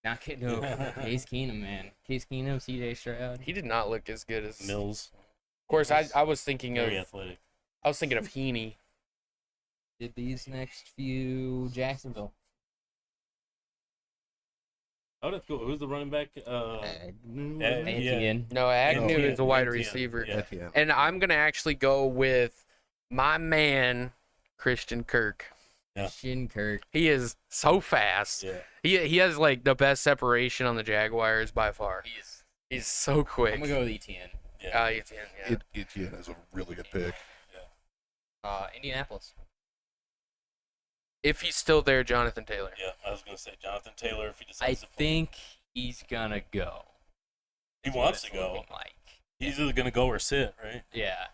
Not kidding. No, Case Keenum, man. Case Keenum, CJ Stroud. He did not look as good as. Mills. Of course, I was thinking Very of. athletic. I was thinking of Heaney. Did these next few Jacksonville? Oh, that's cool. Who's the running back? Etienne. No, Agnew Etienne, is a wide Etienne, receiver, yeah. Etienne. and I'm gonna actually go with my man Christian Kirk. Yeah. Shin Kirk. He is so fast. Yeah. He has like the best separation on the Jaguars by far. He's so quick. I'm gonna go with Etienne. Yeah. Etienne, yeah. Etienne is a really good pick. Indianapolis. If he's still there, Jonathan Taylor. Yeah, I was gonna say Jonathan Taylor if he I decides to play. think he's gonna go. He That's wants what to it's go. looking like. He's either gonna go or sit, right? Yeah.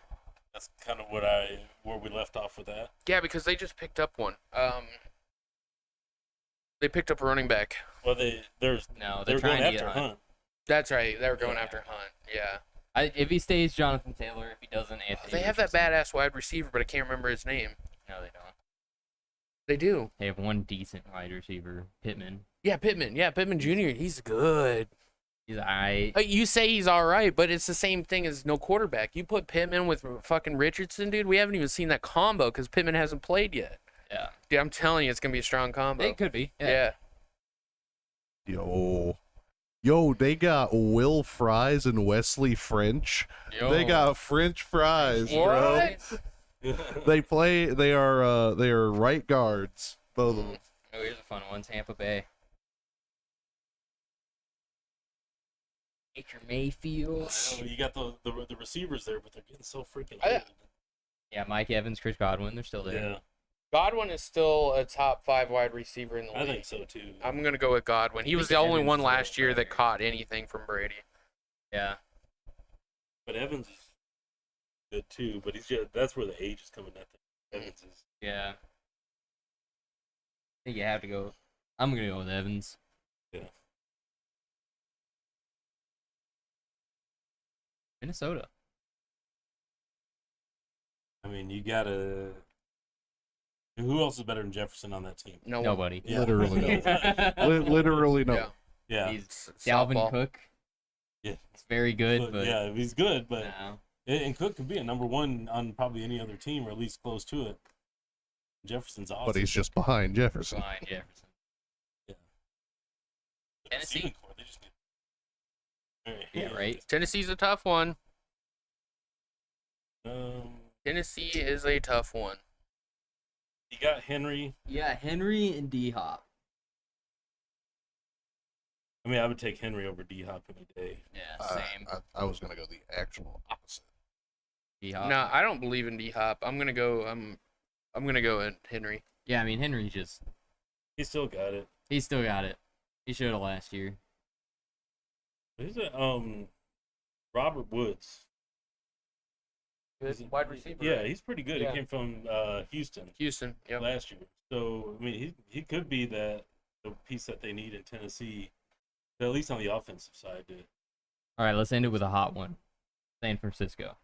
That's kind of where we left off with that. Yeah, because they just picked up one. They picked up a running back. Well, they're No, they they're were trying going to after get Hunt. That's right. They were going Yeah. after Hunt. Yeah. If he stays, Jonathan Taylor. If he doesn't, Anthony. They have that Richardson. badass wide receiver, but I can't remember his name. No, they don't. They do. They have one decent wide receiver, Pittman. Yeah, Pittman. Yeah, Pittman Jr. He's good. He's alright. You say he's all right, but it's the same thing as no quarterback. You put Pittman with fucking Richardson, dude. We haven't even seen that combo because Pittman hasn't played yet. Yeah. Dude, I'm telling you, it's gonna be a strong combo. It could be. Yeah. Yo, they got Will Fries and Wesley French. They got French fries, bro. What? They are right guards, both of them. Oh, here's a fun one. Tampa Bay. Baker Mayfield. I know, you got the receivers there, but they're getting so freaking I- old. Yeah, Mike Evans, Chris Godwin. They're still there. Yeah, Godwin is still a top 5 wide receiver in the I league. think so too. I'm gonna go with Godwin. He was the think only Evans one is last still year that better. caught anything from Brady. Yeah. But Evans is good too. But that's where the age is coming at. Evans is Yeah. I think you have to go. I'm gonna go with Evans. Yeah. Minnesota. I mean, you gotta. Who else is better than Jefferson on that team? No one. Nobody. Yeah. Literally no. Literally no. Yeah. Yeah. He's It's Dalvin softball. Cook. Yeah. He's very good, but yeah, he's good, but no. and Cook could be a number one on probably any other team, or at least close to it. Jefferson's awesome. But he's just behind Jefferson. Fine, Jefferson. The Tennessee. receiving core, they just need. Yeah, right. Tennessee's a tough one. Um, Tennessee is a tough one. you got Henry. Yeah, Henry and D Hop. I mean, I would take Henry over D Hop any day. Yeah, same. I was gonna go the actual opposite. D Hop. No, I don't believe in D Hop. I'm gonna go in Henry. Yeah, I mean Henry just He still got it. he still got it. He showed it last year. Who's it? Robert Woods. Good wide receiver. Yeah, he's pretty good. Yeah. He came from Houston Houston. Yep. last year. So I mean, he could be the piece that they need in Tennessee, at least on the offensive side. All right, let's end it with a hot one. San Francisco.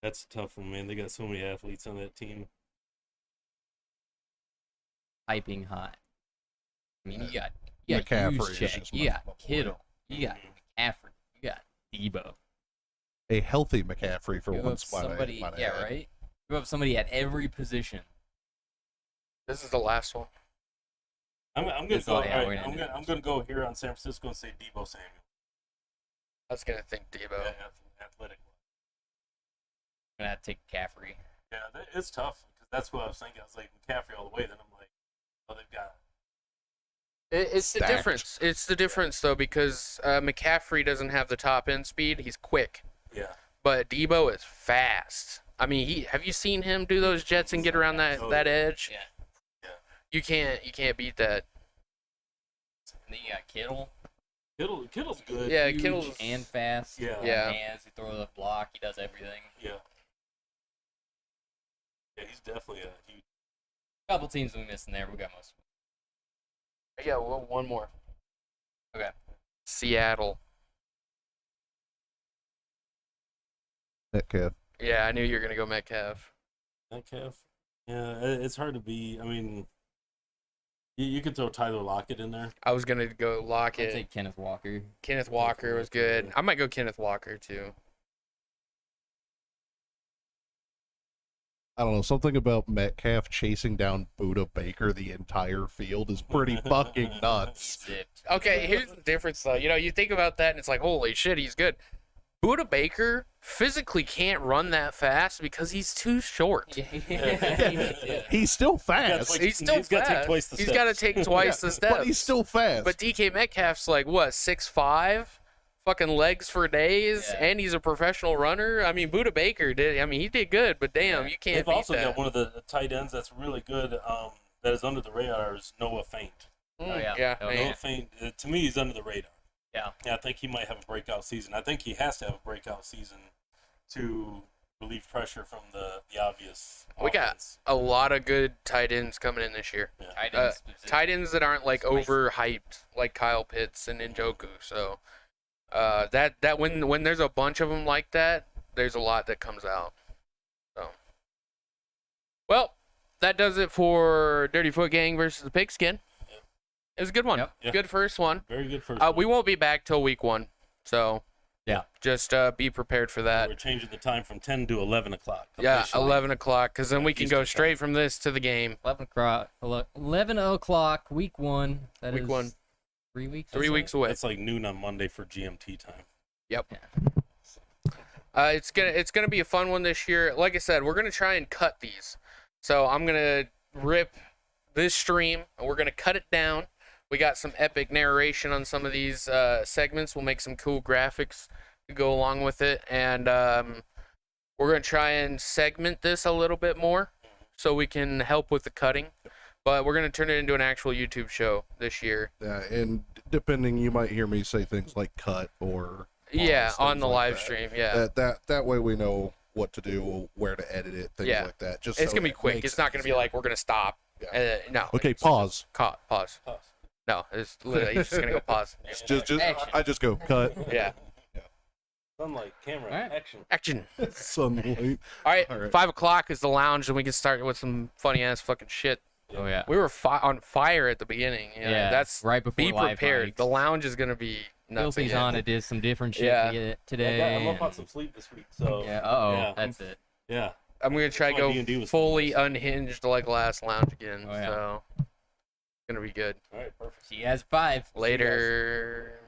That's a tough one, man. They got so many athletes on that team. Piping hot. I mean, you got McCaffrey is Juszczyk, just you my got boy. Kittle, you got McCaffrey, you got Debo. A healthy McCaffrey for Give up once. somebody, might I yeah, add. right. You have somebody at every position. This is the last one. I'm gonna That's go. all- yeah, all we're right, gonna do it. I'm gonna go here on San Francisco and say Debo Samuel. I was gonna think Debo. Yeah, athletic. I'm gonna have to take McCaffrey. Yeah, it's tough because that's what I was thinking. I was like McCaffrey all the way. Then I'm like, oh, they've got. It's the Stacked. difference. It's the difference though because McCaffrey doesn't have the top end speed. He's quick, Yeah. but Debo is fast. I mean, have you seen him do those jets and get around that edge? Yeah. You can't beat that. And then you got Kittle. Kittle's good. Yeah, huge. Kittle's- And fast. Yeah. Yeah. Hands. He throws a block. He does everything. Yeah. Yeah, he's definitely a huge. Couple teams we missing there. We got most. Yeah, well, one more. Okay. Seattle. Metcalf. Yeah, I knew you were gonna go Metcalf. Metcalf. Yeah, it's hard to be. I mean, you could throw Tyler Lockett in there. I was gonna go I'll Lockett. take Kenneth Walker. Kenneth Walker was good. I might go Kenneth Walker too. I don't know. Something about Metcalf chasing down Buda Baker the entire field is pretty fucking nuts. Zipped. Okay, here's the difference though. You know, you think about that and it's like, holy shit, he's good. Buda Baker physically can't run that fast because he's too short. Yeah. He's still fast, Like, He's still he's gotta fast. take twice the He's steps. got to take twice the steps. but he's still fast. But DK Metcalf's like what, 6'5", fucking legs for days, Yeah. and he's a professional runner. I mean, Buda Baker did. I mean, he did good, but damn, you can't They've beat also that. got one of the tight ends that's really good. That is under the radar is Noah Faint. Oh, yeah. yeah, Oh, man. Noah Faint, to me, he's under the radar. Yeah. Yeah, I think he might have a breakout season. I think he has to have a breakout season to relieve pressure from the obvious. We got offense. a lot of good tight ends coming in this year. Yeah. Tight ends specifically. Tight ends that aren't like Spicy. overhyped like Kyle Pitts and Njoku. So that when there's a bunch of them like that, there's a lot that comes out. So well, that does it for Dirty Foot Gang versus the Pigskin. Yep. It was a good one. Yep. Yeah. Good first one. Very good first. We one. won't be back till week 1, so Yeah. just be prepared for that. We're changing the time from 10 to 11 o'clock. Yeah, officially. 11 o'clock, because then we can go Eastern straight time. from this to the game. 11 o'clock, week 1. That is Week 1. 3 weeks. 3 weeks away. That's like noon on Monday for GMT time. Yep. It's gonna be a fun one this year. Like I said, we're gonna try and cut these. So I'm gonna rip this stream and we're gonna cut it down. We got some epic narration on some of these segments. We'll make some cool graphics to go along with it, and we're gonna try and segment this a little bit more so we can help with the cutting. But we're gonna turn it into an actual YouTube show this year. Yeah, and depending, you might hear me say things like cut or Yeah, pause, on things the like live that. stream. Yeah. That way we know what to do, where to edit it, things Yeah. like that. Just It's so gonna be it quick. makes It's not gonna be easier. like we're gonna stop. Yeah. No. Okay, it's pause. Pause. No, it's literally he's just gonna go pause. Just Action. I just go cut. Yeah. Sunlight, camera, Alright. action. Action. Sunlight. All right, All right. 5 o'clock is the lounge, and we can start with some funny ass fucking shit. Oh yeah. We were on fire at the beginning. Yeah, That's right before be live prepared. mics. The lounge is gonna be nuts. Filthy's again. on it. Did some different shit Yeah. today. I'm up on some sleep this week, so Yeah. Uh-oh. Yeah. That's it. yeah. I'm gonna try to That's why D&D go was fully fun. unhinged like last lounge again. Oh, yeah. So it's gonna be good. All right, perfect. See you guys at 5. Later.